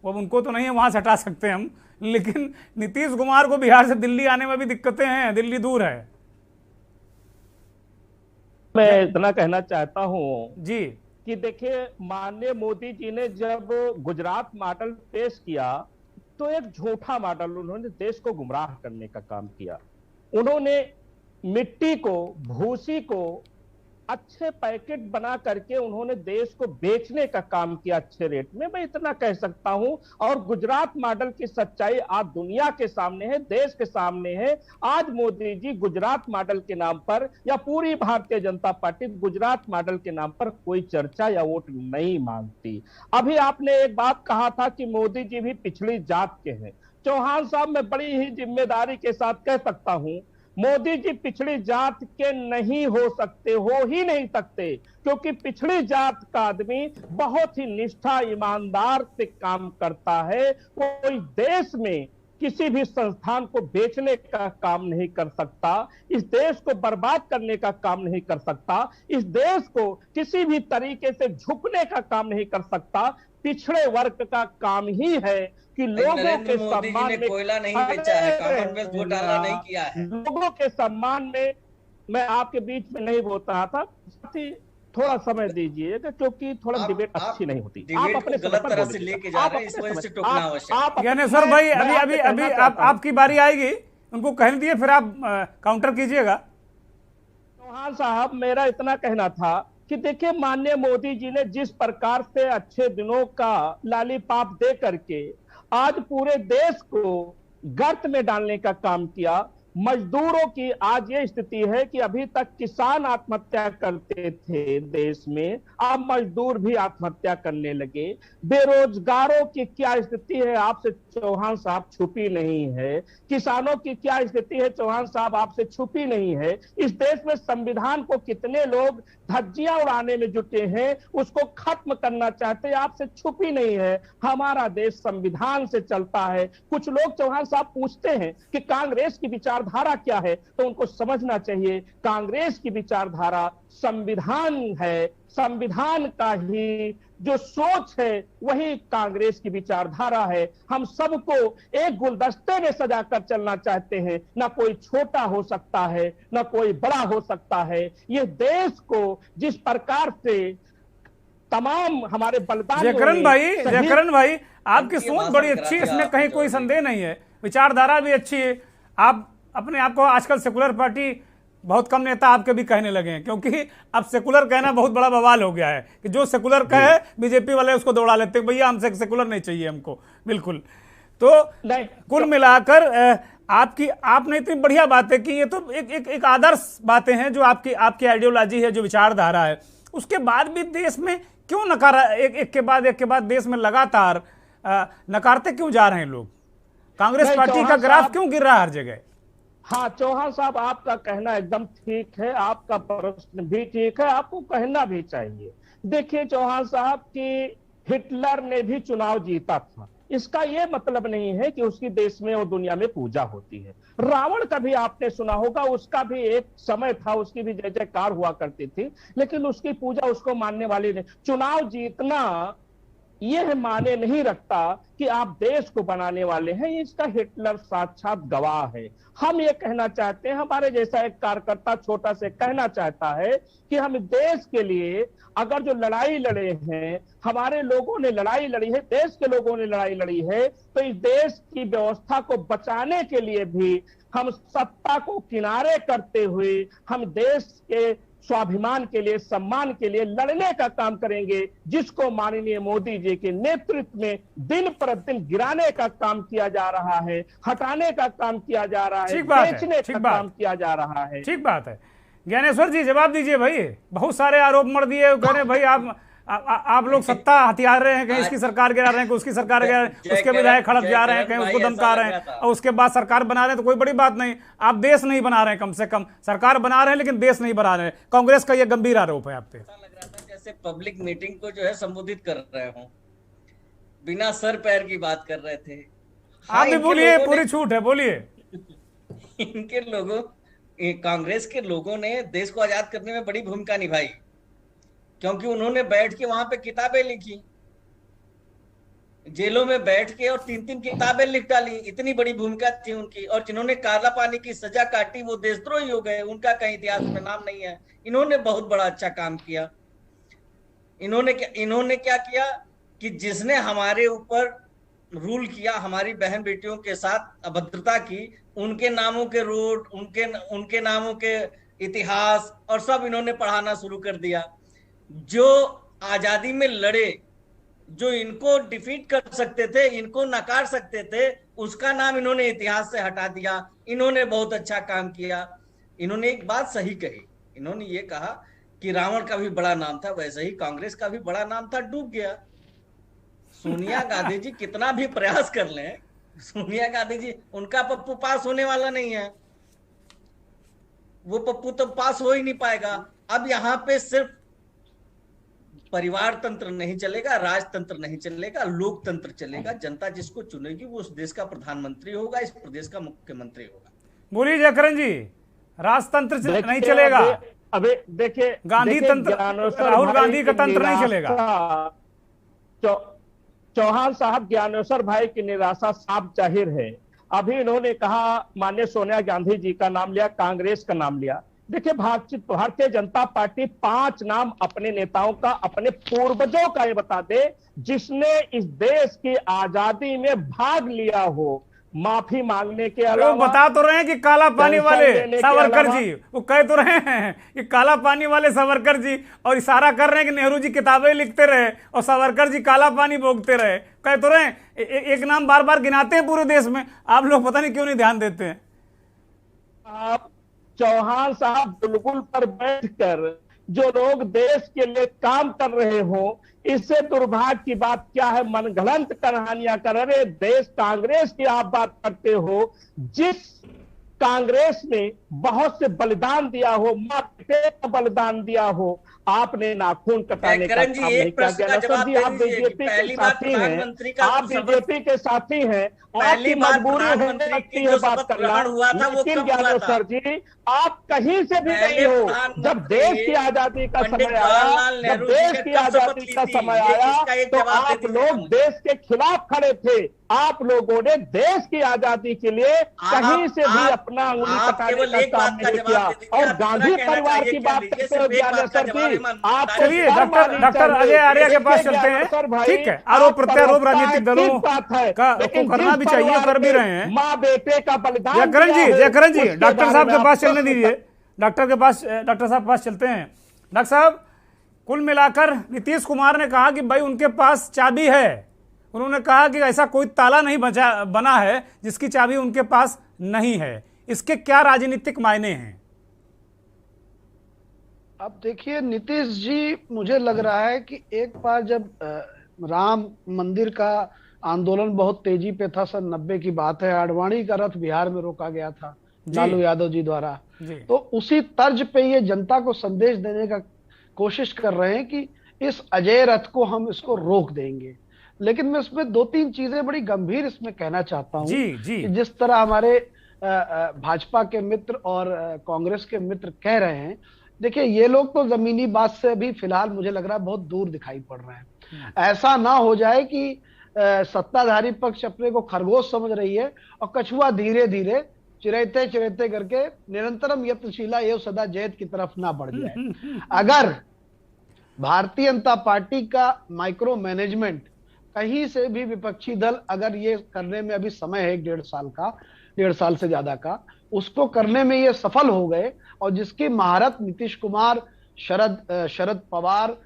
वो अब उनको तो नहीं है वहां से हटा सकते हम, लेकिन नीतीश कुमार को बिहार से दिल्ली आने में भी दिक्कतें हैं, दिल्ली दूर है। मैं इतना कहना चाहता हूं जी कि देखिए, माननीय मोदी जी ने जब गुजरात मॉडल पेश किया तो एक झूठा मॉडल उन्होंने देश को गुमराह करने का काम किया। उन्होंने मिट्टी को, भूसी को अच्छे पैकेट बना करके उन्होंने देश को बेचने का काम किया अच्छे रेट में, मैं इतना कह सकता हूं। और गुजरात मॉडल की सच्चाई आज दुनिया के सामने है, देश के सामने है। आज मोदी जी गुजरात मॉडल के नाम पर या पूरी भारतीय जनता पार्टी गुजरात मॉडल के नाम पर कोई चर्चा या वोट नहीं मांगती। अभी आपने एक बात कहा था कि मोदी जी भी पिछड़ी जात के हैं। चौहान साहब, मैं बड़ी ही जिम्मेदारी के साथ कह सकता हूं, मोदी जी पिछड़ी जात के नहीं हो सकते, हो ही नहीं सकते, क्योंकि पिछड़ी जात का आदमी बहुत ही निष्ठा, ईमानदार से काम करता है। कोई देश में किसी भी संस्थान को बेचने का काम नहीं कर सकता, इस देश को बर्बाद करने का काम नहीं कर सकता, इस देश को किसी भी तरीके से झुकने का काम नहीं कर सकता। पिछड़े वर्ग का काम ही है कि लोगों के सम्मान में, कोयला नहीं बेचा है, कॉमनवेल्थ घोटाला नहीं किया है, लोगों के सम्मान में। मैं आपके बीच में नहीं बोल रहा था, थोड़ा समय दीजिएगा क्योंकि थोड़ा डिबेट अच्छी नहीं होती। आप अपने गलत तरह से लेके जा रहे हैं, इस वजह से टोकना आवश्यक है। ज्ञानेश्वर भाई, अभी आपकी बारी आएगी, उनको कहने दिए, फिर आप काउंटर कीजिएगा। चौहान साहब, मेरा इतना कहना था कि देखिए, माननीय मोदी जी ने जिस प्रकार से अच्छे दिनों का लॉलीपॉप दे करके आज पूरे देश को गर्त में डालने का काम किया। मजदूरों की आज ये स्थिति है कि अभी तक किसान आत्महत्या करते थे देश में, अब मजदूर भी आत्महत्या करने लगे। बेरोजगारों की क्या स्थिति है आपसे चौहान साहब छुपी नहीं है। किसानों की क्या स्थिति है चौहान साहब आपसे छुपी नहीं है। इस देश में संविधान को कितने लोग धज्जियां उड़ाने में जुटे हैं, उसको खत्म करना चाहते हैं, आपसे छुपी नहीं है। हमारा देश संविधान से चलता है। कुछ लोग चौहान साहब पूछते हैं कि कांग्रेस की विचारधारा क्या है, तो उनको समझना चाहिए कांग्रेस की विचारधारा संविधान है। संविधान का ही जो सोच है वही कांग्रेस की विचारधारा है। हम सबको एक गुलदस्ते में सजाकर चलना चाहते हैं, ना कोई छोटा हो सकता है ना कोई बड़ा हो सकता है। ये देश को जिस प्रकार से तमाम हमारे बलिदान, जयकरण भाई आपकी सोच बड़ी अच्छी है, इसमें कहीं कोई संदेह नहीं है, विचारधारा भी अच्छी है। आप अपने आप को आजकल सेकुलर पार्टी बहुत कम नेता आपके भी कहने लगे हैं, क्योंकि अब सेकुलर कहना बहुत बड़ा बवाल हो गया है कि जो सेकुलर कहे बीजेपी वाले उसको दौड़ा लेते हैं, भैया हमसे सेकुलर नहीं चाहिए हमको, बिल्कुल। तो कुल मिलाकर आपने इतनी बढ़िया बातें की, ये तो एक आदर्श बातें हैं जो आपकी आइडियोलॉजी है, जो विचारधारा है। उसके बाद भी देश में क्यों नकारा, एक के बाद देश में लगातार नकारते क्यों जा रहे हैं लोग? कांग्रेस पार्टी का ग्राफ क्यों गिर रहा है हर जगह? हाँ चौहान साहब, आपका कहना एकदम ठीक है, आपका प्रश्न भी ठीक है, आपको कहना भी चाहिए। देखिए चौहान साहब कि हिटलर ने भी चुनाव जीता था, इसका यह मतलब नहीं है कि उसकी देश में और दुनिया में पूजा होती है। रावण का भी आपने सुना होगा, उसका भी एक समय था, उसकी भी जय जयकार हुआ करती थी, लेकिन उसकी पूजा उसको मानने वाली नहीं। चुनाव जीतना यह माने नहीं रखता कि आप देश को बनाने वाले हैं। इसका हिटलर साक्षात गवाह है। हम ये कहना चाहते हैं, हमारे जैसा एक कार्यकर्ता छोटा से कहना चाहता है कि हम देश के लिए अगर जो लड़ाई लड़े हैं, हमारे लोगों ने लड़ाई लड़ी है, देश के लोगों ने लड़ाई लड़ी है, तो इस देश की व्यवस्था को बचाने के लिए भी हम सत्ता को किनारे करते हुए हम देश के स्वाभिमान के लिए, सम्मान के लिए लड़ने का काम करेंगे, जिसको माननीय मोदी जी के नेतृत्व में दिन प्रतिदिन गिराने का काम किया जा रहा है, हटाने का काम किया जा रहा है, बेचने का काम किया जा रहा है। ठीक बात है। ज्ञानेश्वर जी जवाब दीजिए भाई, बहुत सारे आरोप मर दिए, कह रहे भाई आप लोग सत्ता हथियार रहे हैं, कहीं इसकी सरकार गिरा रहे हैं, उसकी सरकार गिरा रहे हैं, उसके विधायक खड़क जा रहे हैं, कहीं उसको धमका रहे हैं, और उसके बाद सरकार बना रहे हैं, तो कोई बड़ी बात नहीं। आप देश नहीं बना रहे हैं, कम से कम सरकार बना रहे हैं लेकिन देश नहीं बना रहे हैं। कांग्रेस का यह गंभीर आरोप है आप पे। लग रहा था जैसे पब्लिक मीटिंग को जो है संबोधित कर रहे हो, बिना सर पैर की बात कर रहे थे। आप भी बोलिए, पूरी छूट है, बोलिए। इनके लोगों, कांग्रेस के लोगों ने देश को आजाद करने में बड़ी भूमिका निभाई, क्योंकि उन्होंने बैठ के वहां पे किताबें लिखी, जेलों में बैठ के और 3-3 किताबें लिख डाली, इतनी बड़ी भूमिका थी उनकी। और जिन्होंने काला पानी की सजा काटी वो देशद्रोही हो गए, उनका कहीं इतिहास में नाम नहीं है। इन्होंने बहुत बड़ा अच्छा काम किया। इन्होंने क्या किया कि जिसने हमारे ऊपर रूल किया, हमारी बहन बेटियों के साथ अभद्रता की, उनके नामों के रोड, उनके नामों के इतिहास और सब इन्होंने पढ़ाना शुरू कर दिया। जो आजादी में लड़े, जो इनको डिफीट कर सकते थे, इनको नकार सकते थे, उसका नाम इन्होंने इतिहास से हटा दिया। इन्होंने बहुत अच्छा काम किया। इन्होंने एक बात सही कही, इन्होंने ये कहा कि रावण का भी बड़ा नाम था, वैसे ही कांग्रेस का भी बड़ा नाम था, डूब गया। सोनिया गांधी जी कितना भी प्रयास कर लें, सोनिया गांधी जी, उनका पप्पू पास होने वाला नहीं है, वो पप्पू तो पास हो ही नहीं पाएगा। अब यहाँ पे सिर्फ परिवार तंत्र नहीं चलेगा, राजतंत्र नहीं चलेगा, लोकतंत्र चलेगा। जनता जिसको चुनेगी वो उस देश का प्रधानमंत्री होगा, इस प्रदेश का मुख्यमंत्री होगा। बोलिए जयकरण जी, राजतंत्र नहीं चलेगा। अबे देखिए, गांधी तंत्र, राहुल गांधी का तंत्र नहीं चलेगा। चौहान साहब, ज्ञानेश्वर भाई की निराशा साफ जाहिर है। अभी इन्होंने कहा, माननीय सोनिया गांधी जी का नाम लिया, कांग्रेस का नाम लिया। देखिए, भारतीय जनता पार्टी 5 नाम अपने नेताओं का, अपने पूर्वजों का ये बता दे जिसने इस देश की आजादी में भाग लिया हो, माफी मांगने के अलावा। वो बता तो रहे हैं कि काला पानी वाले सावरकर जी, वो कह तो रहे हैं कि काला पानी वाले सावरकर जी, और इशारा कर रहे हैं कि नेहरू जी किताबें लिखते रहे और सावरकर जी काला पानी भोगते रहे, कह तो रहे हैं। एक नाम बार बार गिनाते हैं पूरे देश में, आप लोग पता नहीं क्यों नहीं ध्यान देते हैं। आप चौहान साहब, बुलबुल पर बैठकर जो लोग देश के लिए काम कर रहे हो, इससे दुर्भाग्य की बात क्या है, मनगढ़ंत कहानियां कर रहे। देश कांग्रेस की आप बात करते हो, जिस कांग्रेस ने बहुत से बलिदान दिया हो, मां बेटे का बलिदान दिया हो, आपने नाखून कटाने का काम नहीं किया। आप बीजेपी के साथी हैं, आप बीजेपी के साथी हैं, आपकी मजबूरी हो सकती है बात करना, लेकिन ज्ञानेश्वर जी आप कहीं से भी नहीं हो। जब देश की आजादी का समय आया, जब देश की आजादी का समय आया, तो आप लोग देश के खिलाफ खड़े थे। आप लोगों ने देश की आजादी के लिए कहीं से भी अपना उंगली कटाने का काम नहीं किया। और गांधी परिवार की बात करते हो ज्ञानेश्वर जी, आप चलिए डॉक्टर अजय आर्य के पास चलते हैं। ठीक है, आरोप प्रत्यारोप राजनीतिक दलों का करना भी चाहिए, कर भी रहे हैं। माँ बेटे का बलिदान। जयकरण जी डॉक्टर साहब के पास चलने दीजिए, डॉक्टर साहब के पास चलते हैं। डॉक्टर साहब, कुल मिलाकर नीतीश कुमार ने कहा कि भाई उनके पास चाबी है। उन्होंने कहा कि ऐसा कोई ताला नहीं बना है जिसकी चाबी उनके पास नहीं है। इसके क्या राजनीतिक मायने हैं? अब देखिए नीतीश जी, मुझे लग रहा है कि एक बार जब राम मंदिर का आंदोलन बहुत तेजी पे था, सन 90 की बात है, आडवाणी का रथ बिहार में रोका गया था लालू यादव जी द्वारा, तो उसी तर्ज पे ये जनता को संदेश देने का कोशिश कर रहे हैं कि इस अजय रथ को हम इसको रोक देंगे। लेकिन मैं इसमें 2-3 चीजें बड़ी गंभीर इसमें कहना चाहता हूँ कि जिस तरह हमारे भाजपा के मित्र और कांग्रेस के मित्र कह रहे हैं, देखिए ये लोग तो जमीनी बात से अभी फिलहाल मुझे लग रहा है बहुत दूर दिखाई पड़ रहे हैं। ऐसा ना हो जाए कि सत्ताधारी पक्ष अपने को खरगोश समझ रही है और कछुआ धीरे धीरे चिरैते चिरैते करके निरंतरम यत्नशीला एवं सदा जयत की तरफ ना बढ़ जाए। अगर भारतीय जनता पार्टी का माइक्रो मैनेजमेंट कहीं से भी विपक्षी दल अगर ये करने में अभी समय है 1.5 साल से ज्यादा का, उसको करने में ये सफल हो गए और जिसकी महारत नीतीश कुमार, शरद पवार,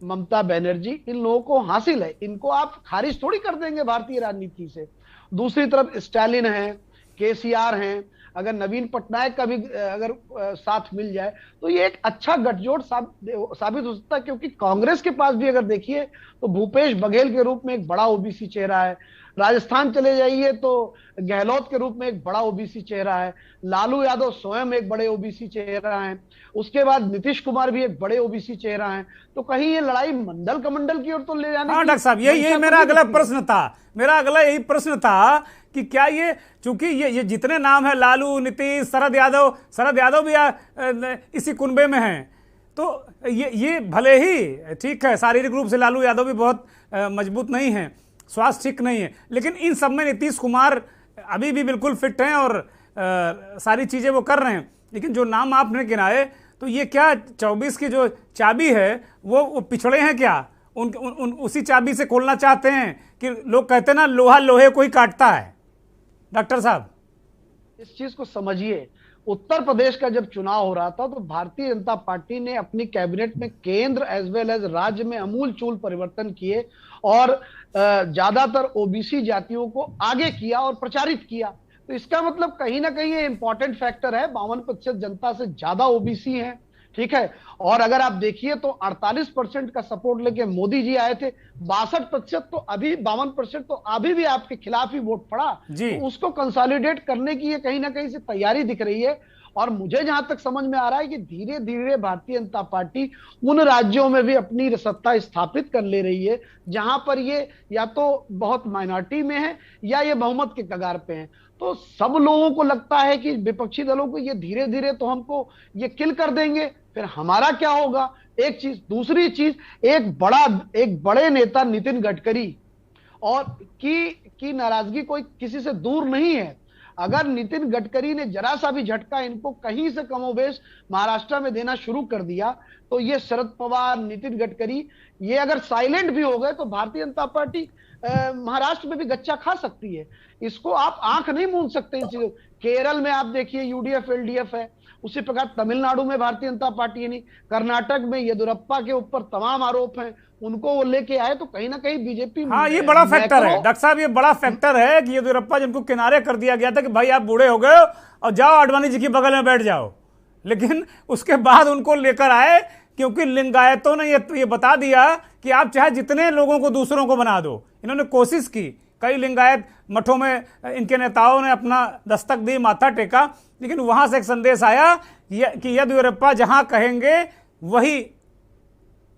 ममता बनर्जी, इन लोगों को हासिल है, इनको आप खारिज थोड़ी कर देंगे भारतीय राजनीति से। दूसरी तरफ स्टालिन है, केसीआर हैं, अगर नवीन पटनायक का भी अगर साथ मिल जाए तो ये एक अच्छा गठजोड़ साबित हो सकता है, क्योंकि कांग्रेस के पास भी अगर देखिए तो भूपेश बघेल के रूप में एक बड़ा ओबीसी चेहरा है, राजस्थान चले जाइए तो गहलोत के रूप में एक बड़ा ओबीसी चेहरा है, लालू यादव स्वयं एक बड़े ओबीसी चेहरा हैं, उसके बाद नीतीश कुमार भी एक बड़े ओबीसी चेहरा हैं। तो कहीं ये लड़ाई मंडल कमंडल की ओर तो ले जाने। हाँ डॉक्टर साहब, यही मेरा अगला प्रश्न था, मेरा अगला यही प्रश्न था कि क्या ये, चूंकि ये जितने नाम है, लालू, नीतीश, शरद यादव भी इसी कुनबे में हैं, तो ये भले ही ठीक है, शारीरिक रूप से लालू यादव भी बहुत मजबूत नहीं है, स्वास्थ्य ठीक नहीं है, लेकिन इन सब में नीतीश कुमार अभी भी बिल्कुल फिट हैं और सारी चीज़ें वो कर रहे हैं। लेकिन जो नाम आपने गिनाए, तो ये क्या 24 की जो चाबी है वो पिछड़े हैं क्या? उसी चाबी से खोलना चाहते हैं कि लोग कहते हैं ना, लोहा लोहे को ही काटता है। डॉक्टर साहब, इस चीज को समझिए, उत्तर प्रदेश का जब चुनाव हो रहा था तो भारतीय जनता पार्टी ने अपनी कैबिनेट में केंद्र एज वेल एज राज्य में अमूलचूल परिवर्तन किए और ज्यादातर ओबीसी जातियों को आगे किया और प्रचारित किया। तो इसका मतलब कहीं ना कहीं ये इंपॉर्टेंट फैक्टर है, 52% जनता से ज्यादा ओबीसी है, ठीक है। और अगर आप देखिए तो 48% का सपोर्ट लेके मोदी जी आए थे, 62% तो अभी 52% तो अभी भी आपके खिलाफ ही वोट पड़ा, तो उसको कंसोलिडेट करने की ये कहीं ना कहीं से तैयारी दिख रही है। और मुझे जहां तक समझ में आ रहा है कि धीरे धीरे भारतीय जनता पार्टी उन राज्यों में भी अपनी सत्ता स्थापित कर ले रही है जहां पर ये या तो बहुत माइनॉरिटी में है या ये बहुमत के कगार पे है। तो सब लोगों को लगता है कि विपक्षी दलों को ये धीरे धीरे तो हमको ये किल कर देंगे, फिर हमारा क्या होगा, एक चीज। दूसरी चीज, एक बड़े नेता नितिन गडकरी और की नाराजगी कोई किसी से दूर नहीं है। अगर नितिन गडकरी ने जरा सा भी झटका इनको कहीं से कमोबेश महाराष्ट्र में देना शुरू कर दिया तो ये शरद पवार, नितिन गडकरी ये अगर साइलेंट भी हो गए तो भारतीय जनता पार्टी महाराष्ट्र में भी गच्चा खा सकती है। इसको आप आंख नहीं मूंद सकते इन चीजों। केरल में आप देखिए यूडीएफ एलडीएफ है, उसी प्रकार तमिलनाडु में भारतीय जनता पार्टी नहीं, कर्नाटक में येदियुरप्पा के ऊपर तमाम आरोप हैं, उनको वो लेके आए तो कहीं ना कहीं बीजेपी। हाँ, ये बड़ा फैक्टर है डॉक्टर साहब, ये बड़ा फैक्टर है कि येदियुरप्पा जिनको किनारे कर दिया गया था कि भाई आप बूढ़े हो गए और जाओ आडवाणी जी की बगल में बैठ जाओ, लेकिन उसके बाद उनको लेकर आए क्योंकि लिंगायतों ने ये बता दिया कि आप चाहे जितने लोगों को दूसरों को बना दो। इन्होंने कोशिश की, कई लिंगायत मठों में इनके नेताओं ने अपना दस्तक दी, माथा टेका, लेकिन वहां से एक संदेश आया कि येदियुरप्पा जहां कहेंगे वही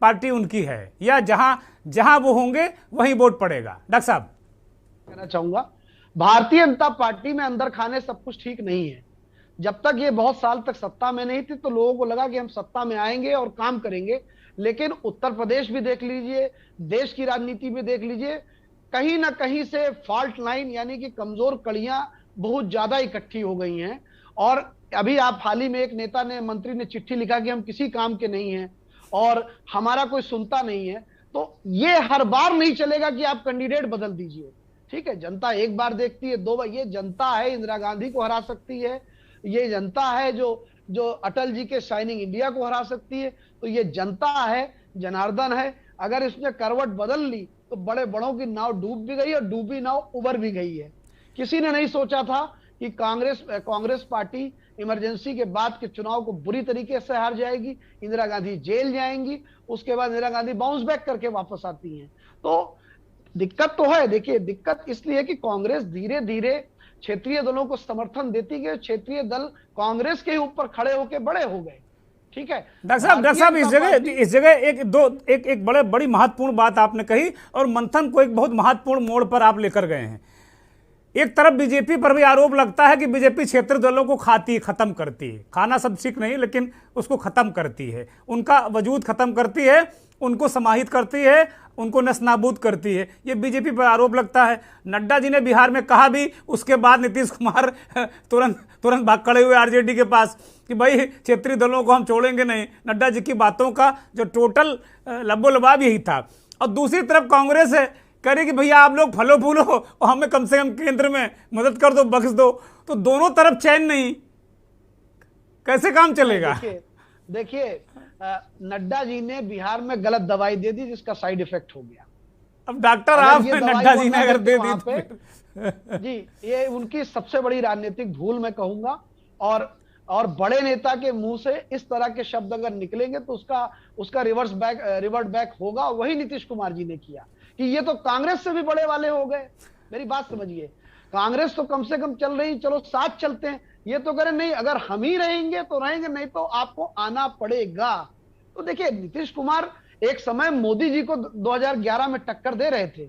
पार्टी उनकी है, या जहां वो होंगे वहीं वोट पड़ेगा। डॉक्टर साहब, कहना चाहूंगा भारतीय जनता पार्टी में अंदर खाने सब कुछ ठीक नहीं है। जब तक ये बहुत साल तक सत्ता में नहीं थी तो लोगों को लगा कि हम सत्ता में आएंगे और काम करेंगे, लेकिन उत्तर प्रदेश भी देख लीजिए, देश की राजनीति भी देख लीजिए, कहीं ना कहीं से फॉल्ट लाइन यानी कि कमजोर कड़ियां बहुत ज्यादा इकट्ठी हो गई हैं। और अभी आप हाल ही में एक नेता ने, मंत्री ने चिट्ठी लिखा कि हम किसी काम के नहीं हैं और हमारा कोई सुनता नहीं है। तो ये हर बार नहीं चलेगा कि आप कैंडिडेट बदल दीजिए, ठीक है। जनता एक बार देखती है, दो बार, ये जनता है इंदिरा गांधी को हरा सकती है, ये जनता है जो अटल जी के शाइनिंग इंडिया को हरा सकती है, तो ये जनता है, जनार्दन है। अगर इसने करवट बदल ली तो बड़े बड़ों की नाव डूब भी गई और डूबी नाव उबर भी गई है। किसी ने नहीं सोचा था कि कांग्रेस पार्टी इमरजेंसी के बाद के चुनाव को बुरी तरीके से हार जाएगी, इंदिरा गांधी जेल जाएंगी, उसके बाद इंदिरा गांधी बाउंस बैक करके वापस आती हैं। तो दिक्कत तो है। देखिए, दिक्कत इसलिए कि कांग्रेस धीरे धीरे क्षेत्रीय दलों को समर्थन देती गई, क्षेत्रीय दल कांग्रेस के ऊपर खड़े होकर बड़े हो गए, ठीक है। डॉक्टर साहब इस जगह एक बड़ी महत्वपूर्ण बात आपने कही और मंथन को एक बहुत महत्वपूर्ण मोड़ पर आप लेकर गए हैं। एक तरफ बीजेपी पर भी आरोप लगता है कि बीजेपी क्षेत्रीय दलों को खाती, खत्म करती है। खाना सब ठीक नहीं, लेकिन उसको खत्म करती है, उनका वजूद खत्म करती है, उनको समाहित करती है, उनको नस्तानाबूद करती है। ये बीजेपी पर आरोप लगता है। नड्डा जी ने बिहार में कहा भी, उसके बाद नीतीश कुमार तुरंत भाग खड़े हुए आरजेडी के पास कि भाई क्षेत्रीय दलों को हम छोड़ेंगे नहीं। नड्डा जी की बातों का जो टोटल लबोलबाब यही था। और दूसरी तरफ कांग्रेस है, कह रही कि भैया आप लोग फलो फूलो और हमें कम से कम केंद्र में मदद कर दो, बख्श दो। तो दोनों तरफ चैन नहीं, कैसे काम चलेगा? देखिए नड्डा जी ने बिहार में गलत दवाई दे दी, जिसका साइड इफेक्ट हो गया। अब डॉक्टर आप नड्डा जी ने अगर दे दी तो जी, ये उनकी सबसे बड़ी राजनीतिक भूल मैं कहूंगा। और बड़े नेता के मुंह से इस तरह के शब्द अगर निकलेंगे तो उसका रिवर्ट बैक होगा। वही नीतीश कुमार जी ने किया कि ये तो कांग्रेस से भी बड़े वाले हो गए। मेरी बात समझिए, कांग्रेस तो कम से कम चल रही, चलो साथ चलते हैं। ये तो करें नहीं, अगर हम ही रहेंगे तो रहेंगे, नहीं तो आपको आना पड़ेगा। तो देखिए नीतीश कुमार एक समय मोदी जी को 2011 में टक्कर दे रहे थे।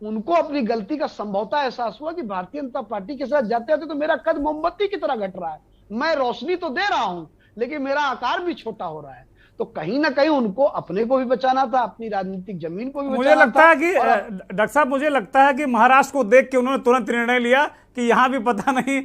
उनको अपनी गलती का संभवतः एहसास हुआ कि भारतीय जनता पार्टी के साथ जाते जाते तो मेरा कद मोमबत्ती की तरह घट रहा है। मैं रोशनी तो दे रहा हूं, लेकिन मेरा आकार भी छोटा हो रहा है। तो कहीं ना कहीं उनको अपने को भी बचाना था, अपनी राजनीतिक जमीन को भी बचाना था। मुझे लगता है कि डॉक्टर साहब, मुझे लगता है कि महाराष्ट्र को देख के उन्होंने तुरंत निर्णय लिया कि यहाँ भी पता नहीं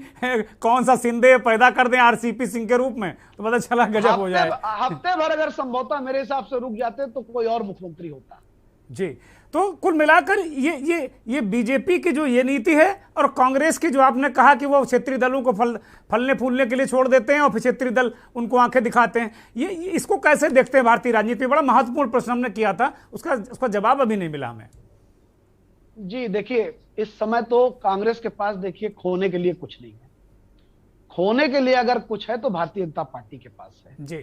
कौन सा सिंधे पैदा कर दें आरसीपी सिंह के रूप में, तो पता चला गजब हो जाए। हफ्ते भर अगर संभवतः मेरे हिसाब से रुक जाते तो कोई और मुख्यमंत्री होता जी। तो कुल मिलाकर ये बीजेपी की जो ये नीति है और कांग्रेस की जो आपने कहा कि वो क्षेत्रीय दलों को फलने फूलने के लिए छोड़ देते हैं और फिर क्षेत्रीय दल उनको आंखें दिखाते हैं, ये इसको कैसे देखते हैं भारतीय राजनीति? बड़ा महत्वपूर्ण प्रश्न हमने किया था, उसका जवाब अभी नहीं मिला हमें। जी देखिए, इस समय तो कांग्रेस के पास देखिए खोने के लिए कुछ नहीं है। खोने के लिए अगर कुछ है तो भारतीय जनता पार्टी के पास है जी।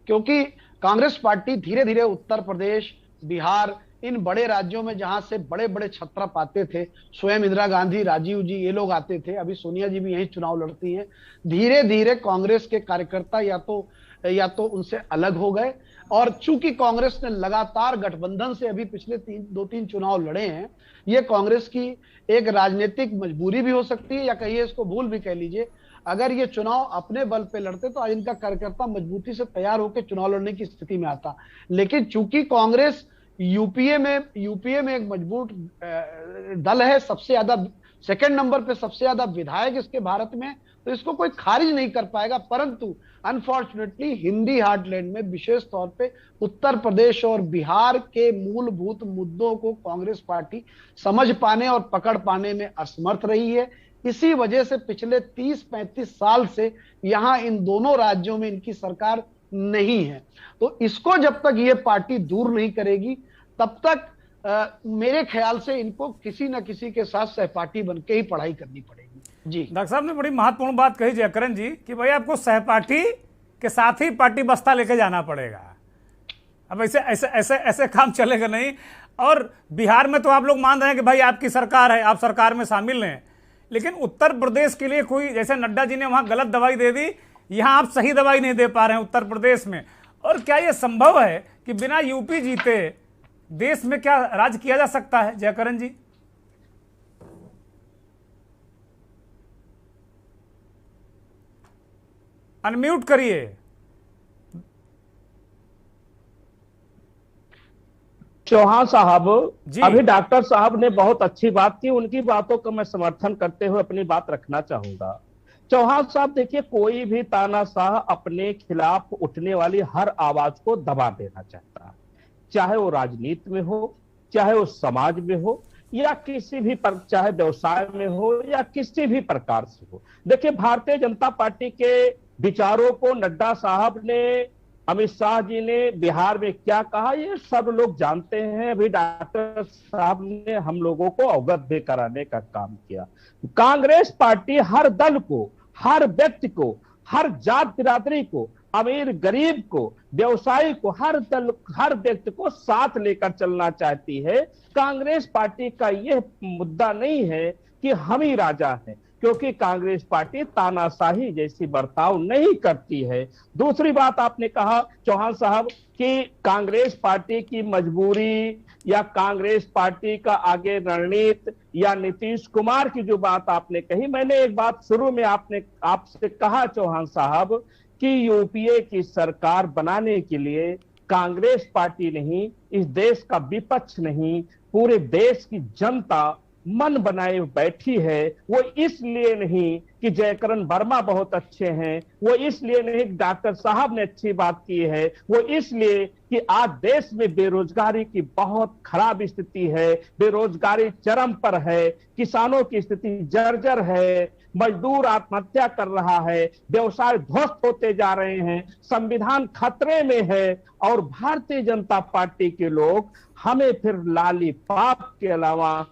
क्योंकि कांग्रेस पार्टी धीरे धीरे उत्तर प्रदेश, बिहार, इन बड़े राज्यों में जहां से बड़े बड़े छत्रप आते थे, स्वयं इंदिरा गांधी, राजीव जी, ये लोग आते थे, अभी सोनिया जी भी यही चुनाव लड़ती हैं। धीरे धीरे कांग्रेस के कार्यकर्ता या तो उनसे अलग हो गए। और चूंकि कांग्रेस ने लगातार गठबंधन से अभी पिछले 2-3 चुनाव लड़े हैं, ये कांग्रेस की एक राजनीतिक मजबूरी भी हो सकती है, या कहिए इसको भूल भी कह लीजिए। अगर ये चुनाव अपने बल पे लड़ते तो आज इनका कार्यकर्ता मजबूती से तैयार होकर चुनाव लड़ने की स्थिति में आता। लेकिन चूंकि कांग्रेस यूपीए में एक मजबूत दल है, सबसे ज्यादा सेकंड नंबर पे सबसे ज्यादा विधायक इसके भारत में, तो इसको कोई खारिज नहीं कर पाएगा। परंतु अनफॉर्चुनेटली हिंदी हार्टलैंड में, विशेष तौर पे उत्तर प्रदेश और बिहार के मूलभूत मुद्दों को कांग्रेस पार्टी समझ पाने और पकड़ पाने में असमर्थ रही है। इसी वजह से पिछले 30-35 साल से यहां इन दोनों राज्यों में इनकी सरकार नहीं है। तो इसको जब तक ये पार्टी दूर नहीं करेगी, तब तक मेरे ख्याल से इनको किसी न किसी के साथ सहपाठी बनके ही पढ़ाई करनी पड़ेगी। जी डॉक्टर साहब ने बड़ी महत्वपूर्ण बात कही जयकरण जी कि भाई आपको सहपाठी के साथ ही पार्टी बस्ता लेके जाना पड़ेगा। अब ऐसे काम चलेगा नहीं। और बिहार में तो आप लोग मान रहे हैं कि भाई आपकी सरकार है, आप सरकार में शामिल हैं, लेकिन उत्तर प्रदेश के लिए कोई, जैसे नड्डा जी ने वहां गलत दवाई दे दी, यहां आप सही दवाई नहीं दे पा रहे हैं उत्तर प्रदेश में। और क्या यह संभव है कि बिना यूपी जीते देश में क्या राज किया जा सकता है? जयकरण जी, अनम्यूट करिए। चौहान साहब, अभी डॉक्टर साहब ने बहुत अच्छी बात की, उनकी बातों का मैं समर्थन करते हुए अपनी बात रखना चाहूंगा। चौहान साहब देखिए, कोई भी तानाशाह अपने खिलाफ उठने वाली हर आवाज को दबा देना चाहता है, चाहे वो राजनीति में हो, चाहे वो समाज में हो, या किसी भी चाहे व्यवसाय में हो, या किसी भी प्रकार से हो। देखिए भारतीय जनता पार्टी के विचारों को नड्डा साहब ने, अमित शाह जी ने बिहार में क्या कहा, ये सब लोग जानते हैं। अभी डॉक्टर साहब ने हम लोगों को अवगत भी कराने का काम किया। कांग्रेस पार्टी हर दल को, हर व्यक्ति को, हर जात बिरादरी को, अमीर गरीब को, व्यवसायी को, हर दल, हर व्यक्ति को साथ लेकर चलना चाहती है। कांग्रेस पार्टी का यह मुद्दा नहीं है कि हम ही राजा हैं, क्योंकि कांग्रेस पार्टी तानाशाही जैसी बर्ताव नहीं करती है। दूसरी बात आपने कहा चौहान साहब कि कांग्रेस पार्टी की मजबूरी या कांग्रेस पार्टी का आगे रणनीति या नीतीश कुमार की जो बात आपने कही, मैंने एक बात शुरू में आपसे कहा चौहान साहब कि यूपीए की सरकार बनाने के लिए कांग्रेस पार्टी नहीं, इस देश का विपक्ष नहीं, पूरे देश की जनता मन बनाए बैठी है। वो इसलिए नहीं कि जयकरण वर्मा बहुत अच्छे हैं, वो इसलिए नहीं कि डॉक्टर साहब ने अच्छी बात की है, वो इसलिए कि आज देश में बेरोजगारी की बहुत खराब स्थिति है, बेरोजगारी चरम पर है, किसानों की स्थिति जर्जर है, मजदूर आत्महत्या कर रहा है, व्यवसाय ध्वस्त होते जा रहे हैं, संविधान खतरे में है, और भारतीय जनता पार्टी के लोग हमें फिर लालीपाप के अलावा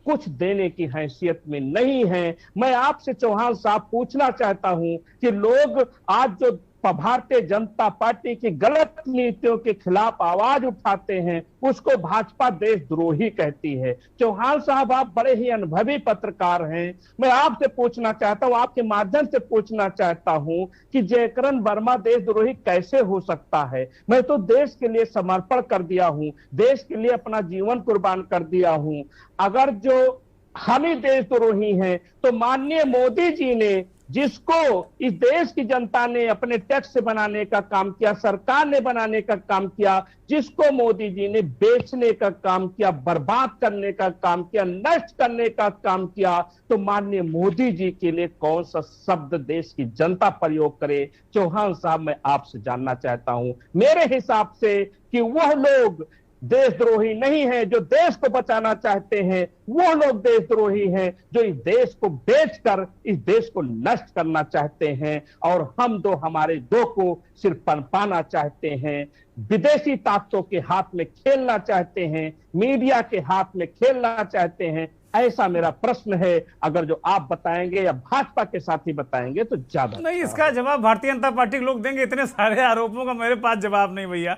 कुछ देने की हैसियत में नहीं है। मैं आपसे चौहान साहब पूछना चाहता हूं कि लोग आज जो भारतीय जनता पार्टी की गलत नीतियों के खिलाफ आवाज उठाते हैं, उसको भाजपा देशद्रोही कहती है। चौहान साहब, आप बड़े ही अनुभवी पत्रकार हैं, मैं आपसे पूछना चाहता हूं, आपके माध्यम से पूछना चाहता हूं कि जयकरण वर्मा देशद्रोही कैसे हो सकता है? मैं तो देश के लिए समर्पण कर दिया हूं, देश के लिए अपना जीवन कुर्बान कर दिया हूं। अगर जो हम ही देशद्रोही हैं तो माननीय मोदी जी ने, जिसको इस देश की जनता ने अपने टैक्स से बनाने का काम किया, सरकार ने बनाने का काम किया, जिसको मोदी जी ने बेचने का काम किया, बर्बाद करने का काम किया, नष्ट करने का काम किया, तो माननीय मोदी जी के लिए कौन सा शब्द देश की जनता प्रयोग करे? चौहान साहब, मैं आपसे जानना चाहता हूं। मेरे हिसाब से कि वह लोग देशद्रोही नहीं है जो देश को बचाना चाहते हैं, वो लोग देशद्रोही हैं जो इस देश को बेचकर इस देश को नष्ट करना चाहते हैं, और हम दो हमारे दो को सिर्फ पनपाना चाहते हैं, विदेशी ताकतों के हाथ में खेलना चाहते हैं, मीडिया के हाथ में खेलना चाहते हैं। ऐसा मेरा प्रश्न है, अगर जो आप बताएंगे या भाजपा के साथी बताएंगे तो ज्यादा नहीं। इसका जवाब भारतीय जनता पार्टी के लोग देंगे। इतने सारे आरोपों का मेरे पास जवाब नहीं भैया।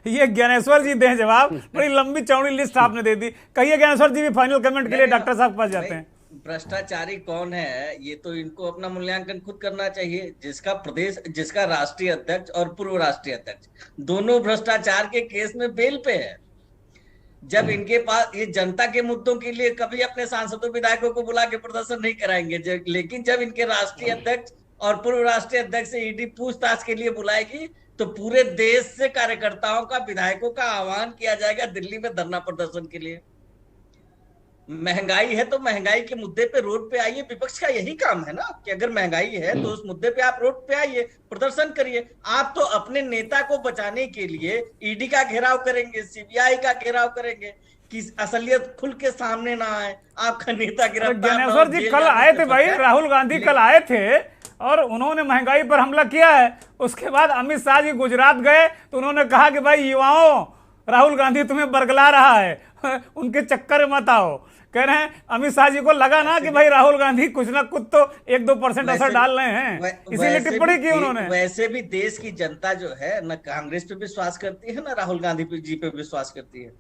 ये ज्ञानेश्वर जी दें जवाब। बड़ी लंबी चौड़ी लिस्ट आपने दे दी। कहिए ज्ञानेश्वर जी भी फाइनल कमेंट के लिए डॉक्टर साहब के पास जाते हैं। भ्रष्टाचारी कौन है ये तो इनको अपना मूल्यांकन खुद करना चाहिए। जिसका राष्ट्रीय अध्यक्ष और पूर्व राष्ट्रीय अध्यक्ष दोनों भ्रष्टाचार के केस में बेल पे है। जब इनके पास ये जनता के मुद्दों के लिए कभी अपने सांसदों विधायकों को बुला के प्रदर्शन नहीं कराएंगे, लेकिन जब इनके राष्ट्रीय अध्यक्ष और पूर्व राष्ट्रीय अध्यक्ष से ईडी पूछताछ के लिए बुलाएगी तो पूरे देश से कार्यकर्ताओं का, विधायकों का आह्वान किया जाएगा दिल्ली में धरना प्रदर्शन के लिए। महंगाई है तो महंगाई के मुद्दे पे रोड पे आइए। विपक्ष का यही काम है ना कि अगर महंगाई है तो उस मुद्दे पे आप रोड पे आइए, प्रदर्शन करिए। आप तो अपने नेता को बचाने के लिए ईडी का घेराव करेंगे, सीबीआई का घेराव करेंगे कि असलियत खुल के सामने ना आए, आपका नेता गिरफ्तार। ज्ञानेश्वर जी कल आए थे भाई, राहुल गांधी कल आए थे और उन्होंने महंगाई पर हमला किया है। उसके बाद अमित शाह जी गुजरात गए तो उन्होंने कहा कि भाई युवाओं, राहुल गांधी तुम्हें बरगला रहा है, उनके चक्कर में मत आओ। कह रहे हैं अमित शाह जी को लगा ना कि भाई राहुल गांधी कुछ ना कुछ तो 1-2% असर डाल रहे हैं, इसीलिए टिप्पणी की उन्होंने। वैसे भी देश की जनता जो है न कांग्रेस पे विश्वास करती है न राहुल गांधी जी पे विश्वास करती है।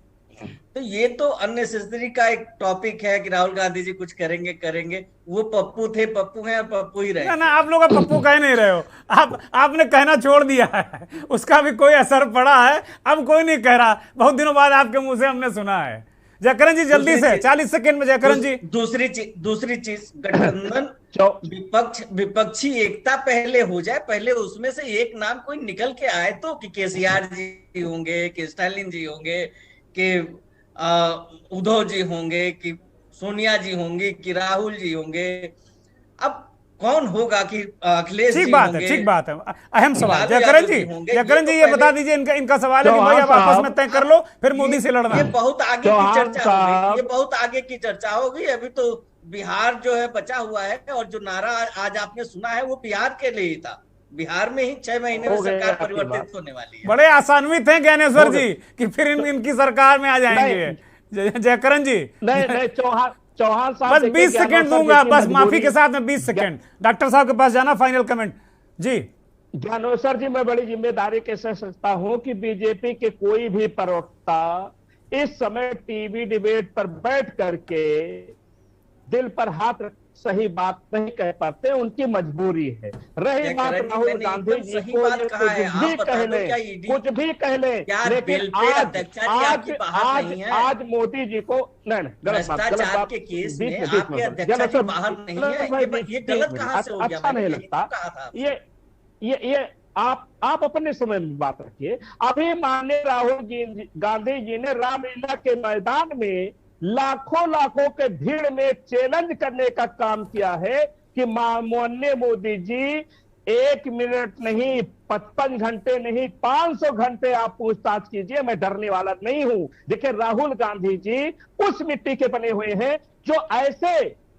तो ये तो अननेसेसरी का एक टॉपिक है कि राहुल गांधी जी कुछ करेंगे। वो पप्पू थे, पप्पू हैं और पप्पू ही रहे। ना आप लोग पप्पू कह नहीं रहे हो, आपने कहना छोड़ दिया है, उसका भी कोई असर पड़ा है। अब कोई नहीं कह रहा, बहुत दिनों बाद आपके मुंह से हमने सुना है। जयकरण जी जल्दी से 40 सेकंड में जयकरण जी। दूसरी चीज गठबंधन विपक्षी एकता पहले हो जाए, पहले उसमें से एक नाम कोई निकल के आए तो कि केसीआर जी होंगे, कि स्टालिन जी होंगे, कि उद्धव जी होंगे, कि सोनिया जी होंगी, कि राहुल जी होंगे। अब कौन होगा कि अखिलेश जी होंगे? ठीक बात है। अहम सवाल जयकरण जी ये बता दीजिए, इनका सवाल है कि भाई आप आपस में तय कर लो, फिर मोदी से लड़ना। ये बहुत आगे की चर्चा होगी, ये बहुत आगे की चर्चा होगी। अभी तो बिहार जो है बचा हुआ है, और जो नारा आज आपने सुना है वो बिहार के लिए ही था। बिहार में ही 6 महीने में सरकार परिवर्तित होने वाली है। बड़े आसान्वित हैं ज्ञानेश्वर जी कि फिर इनकी सरकार में आ जाएंगे। जयकरण जी नहीं चौहान साहब बस 20 सेकंड दूंगा, बस माफी के साथ में 20 सेकंड। डॉक्टर साहब के पास जाना, फाइनल कमेंट जी। ज्ञानेश्वर जी, मैं बड़ी जिम्मेदारी के साथ सोचता हूं कि बीजेपी के कोई भी प्रवक्ता इस समय टीवी डिबेट पर बैठ करके दिल पर हाथ सही बात नहीं कह पाते, उनकी मजबूरी है। रही बात राहुल गांधी जी को, कुछ भी कह ले, कुछ भी कह ले, लेकिन आज मोदी जी को भ्रष्टाचार के केस में आपके अध्यक्ष जी बाहर नहीं है, ये गलत कहां से हो गया? अच्छा नहीं लगता ये आप अपने समय में बात रखिए। अभी माननीय राहुल गांधी जी ने रामलीला के मैदान में लाखों के भीड़ में चैलेंज करने का काम किया है कि माननीय मोदी जी 1 मिनट नहीं, 55 घंटे नहीं, 500 घंटे आप पूछताछ कीजिए, मैं डरने वाला नहीं हूं। देखिए राहुल गांधी जी उस मिट्टी के बने हुए हैं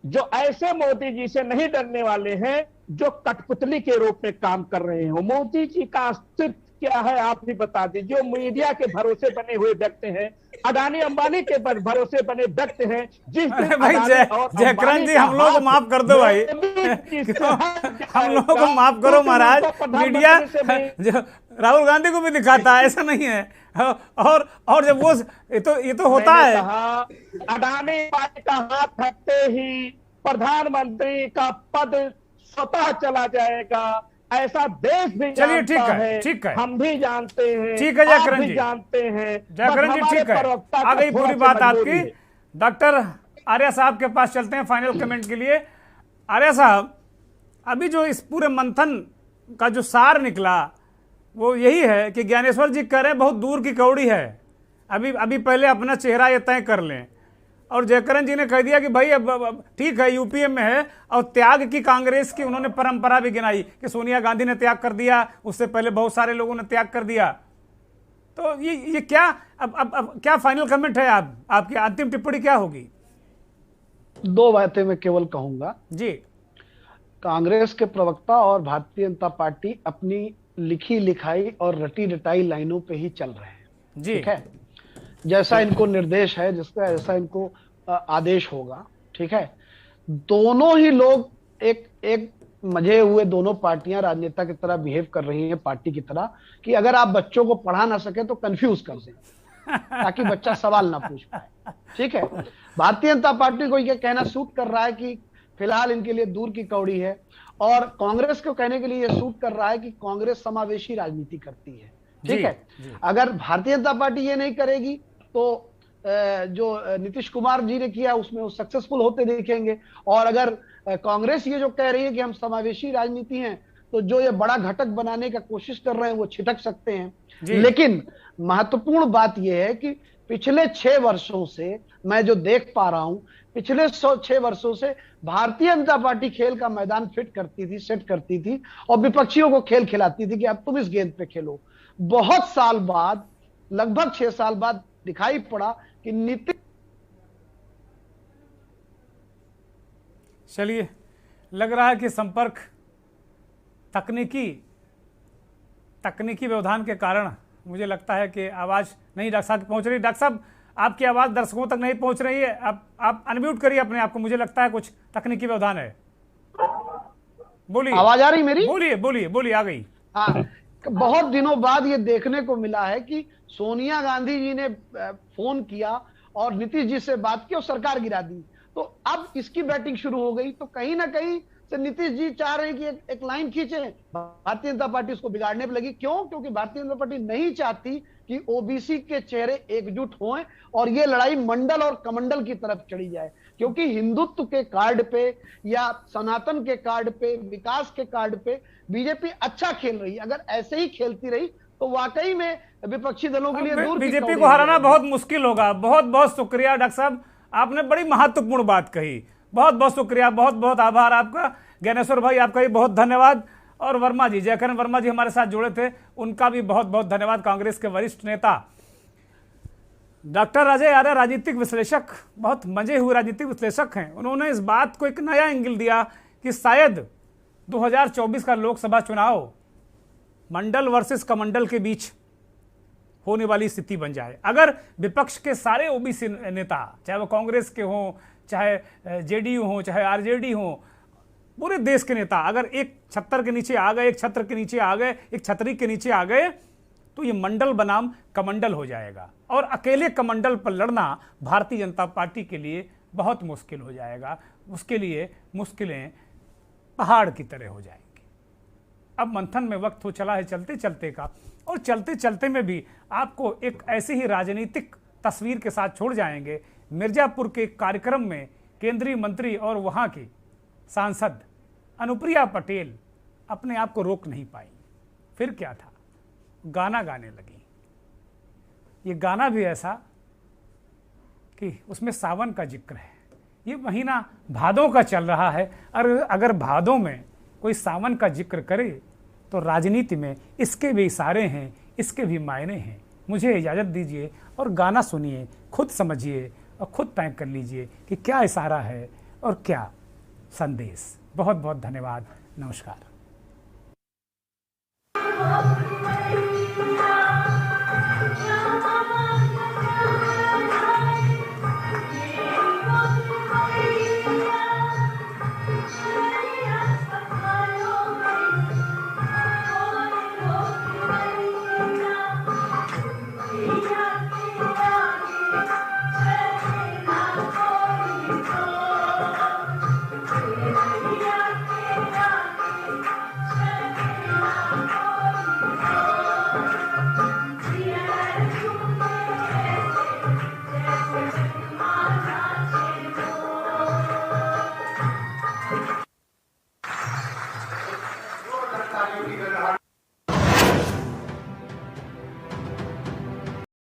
जो ऐसे मोदी जी से नहीं डरने वाले हैं जो कठपुतली के रूप में काम कर रहे हो। मोदी जी का अस्तित्व क्या है आप भी बता दीजिए। जो मीडिया के भरोसे बने हुए व्यक्ति हैं, अडानी अंबानी के भरोसे बने व्यक्ति हैं, जिस भाई जयकरण जी हम लोग को माफ कर दो भाई, हम लोगों को माफ करो महाराज। मीडिया राहुल गांधी को भी दिखाता है, ऐसा नहीं है। और जब वो ये तो होता है। अडानी अंबानी का हाथ हटते ही प्रधानमंत्री का पद स्वतः चला जाएगा, ऐसा देश भी चलिए ठीक है, हम भी जानते हैं, ठीक है जयकरण जी, जानते हैं जयकरण जी, ठीक है, आ गई पूरी बात आपकी। डॉक्टर आर्या साहब के पास चलते हैं फाइनल कमेंट के लिए। आर्या साहब, अभी जो इस पूरे मंथन का जो सार निकला वो यही है कि ज्ञानेश्वर जी कह रहे हैं बहुत दूर की कौड़ी है, अभी पहले अपना चेहरा ये तय कर लें। और जयकरण जी ने कह दिया कि भाई अब ठीक है यूपीए में है, और त्याग की कांग्रेस की उन्होंने परंपरा भी गिनाई कि सोनिया गांधी ने त्याग कर दिया, उससे पहले बहुत सारे लोगों ने त्याग कर दिया। तो ये क्या अब क्या फाइनल कमेंट है आपकी अंतिम टिप्पणी क्या होगी? 2 बातें मैं केवल कहूंगा जी। कांग्रेस के प्रवक्ता और भारतीय जनता पार्टी अपनी लिखी लिखाई और रटी रटाई लाइनों पे ही चल रहे हैं जी, ठीक है। जैसा इनको निर्देश है, जिसका ऐसा इनको आदेश होगा, ठीक है। दोनों ही लोग एक मजे हुए दोनों पार्टियां राजनेता की तरह बिहेव कर रही हैं, पार्टी की तरह, कि अगर आप बच्चों को पढ़ा ना सके तो कंफ्यूज कर दें ताकि बच्चा सवाल ना पूछ पाए, ठीक है। भारतीय जनता पार्टी को यह कहना सूट कर रहा है कि फिलहाल इनके लिए दूर की कौड़ी है, और कांग्रेस को कहने के लिए यह सूट कर रहा है कि कांग्रेस समावेशी राजनीति करती है, ठीक है। अगर भारतीय जनता पार्टी ये नहीं करेगी तो जो नीतीश कुमार जी ने किया उसमें वो सक्सेसफुल होते देखेंगे, और अगर कांग्रेस ये जो कह रही है कि हम समावेशी राजनीति हैं, तो जो ये बड़ा घटक बनाने का कोशिश कर रहे हैं वो छिटक सकते हैं। लेकिन महत्वपूर्ण बात यह है कि पिछले 6 वर्षों से मैं जो देख पा रहा हूं, पिछले 6 वर्षों से भारतीय जनता पार्टी खेल का मैदान फिट करती थी, सेट करती थी, और विपक्षियों को खेल खिलाती थी कि अब तुम इस गेंद पे खेलो। बहुत साल बाद, लगभग 6 साल बाद दिखाई पड़ा कि नीतीश। चलिए, लग रहा है कि संपर्क तकनीकी व्यवधान के कारण मुझे लगता है कि आवाज नहीं डॉक्टर साहब पहुंच रही। डॉक्टर साहब, आपकी आवाज दर्शकों तक नहीं पहुंच रही है, आप अनम्यूट करिए अपने आप को, मुझे लगता है कुछ तकनीकी व्यवधान है। बोलिए, आवाज आ रही मेरी? बोलिए आ गई। हाँ, बहुत दिनों बाद ये देखने को मिला है कि सोनिया गांधी जी ने फोन किया और नीतीश जी से बात की और सरकार गिरा दी, तो अब इसकी बैटिंग शुरू हो गई। तो कहीं ना कहीं से नीतीश जी चाह रहे हैं कि एक लाइन खींचे, भारतीय जनता पार्टी उसको बिगाड़ने पर लगी। क्यों? क्योंकि भारतीय जनता पार्टी नहीं चाहती कि ओबीसी के चेहरे एकजुट हों और ये लड़ाई मंडल और कमंडल की तरफ चढ़ी जाए, क्योंकि हिंदुत्व के कार्ड पे या सनातन के कार्ड पे, विकास के कार्ड पे बीजेपी अच्छा खेल रही है। अगर ऐसे ही खेलती रही तो वाकई में विपक्षी दलों के लिए दूर बीजेपी को हराना बहुत मुश्किल होगा। बहुत बहुत शुक्रिया डॉक्टर साहब, आपने बड़ी महत्वपूर्ण बात कही। बहुत बहुत शुक्रिया, बहुत बहुत आभार आपका। ज्ञानेश्वर भाई, आपका भी बहुत धन्यवाद। और वर्मा जी, जयकरण वर्मा जी हमारे साथ जुड़े थे, उनका भी बहुत बहुत धन्यवाद। कांग्रेस के वरिष्ठ नेता डॉक्टर अजय आर्य राजनीतिक विश्लेषक, बहुत मजे हुए राजनीतिक विश्लेषक हैं। उन्होंने इस बात को एक नया एंगल दिया कि शायद 2024 का लोकसभा चुनाव मंडल वर्सेस कमंडल के बीच होने वाली स्थिति बन जाए। अगर विपक्ष के सारे ओबीसी नेता, चाहे वो कांग्रेस के हों, चाहे जेडीयू हो, चाहे आरजेडी हो, पूरे देश के नेता अगर एक छत्र के नीचे आ गए, एक छत्र के नीचे आ गए, एक छतरी के नीचे आ गए, तो ये मंडल बनाम कमंडल हो जाएगा। और अकेले कमंडल पर लड़ना भारतीय जनता पार्टी के लिए बहुत मुश्किल हो जाएगा। उसके लिए मुश्किलें पहाड़ की तरह हो जाएंगी। अब मंथन में वक्त हो चला है चलते चलते का, और चलते चलते में भी आपको एक ऐसी ही राजनीतिक तस्वीर के साथ छोड़ जाएंगे। मिर्जापुर के कार्यक्रम में केंद्रीय मंत्री और वहाँ की सांसद अनुप्रिया पटेल अपने आप को रोक नहीं पाई। फिर क्या था, गाना गाने लगी। ये गाना भी ऐसा कि उसमें सावन का जिक्र है। ये महीना भादों का चल रहा है, और अगर भादों में कोई सावन का जिक्र करे तो राजनीति में इसके भी इशारे हैं, इसके भी मायने हैं। मुझे इजाज़त दीजिए और गाना सुनिए, खुद समझिए और खुद तय कर लीजिए कि क्या इशारा है और क्या संदेश। बहुत बहुत धन्यवाद। नमस्कार।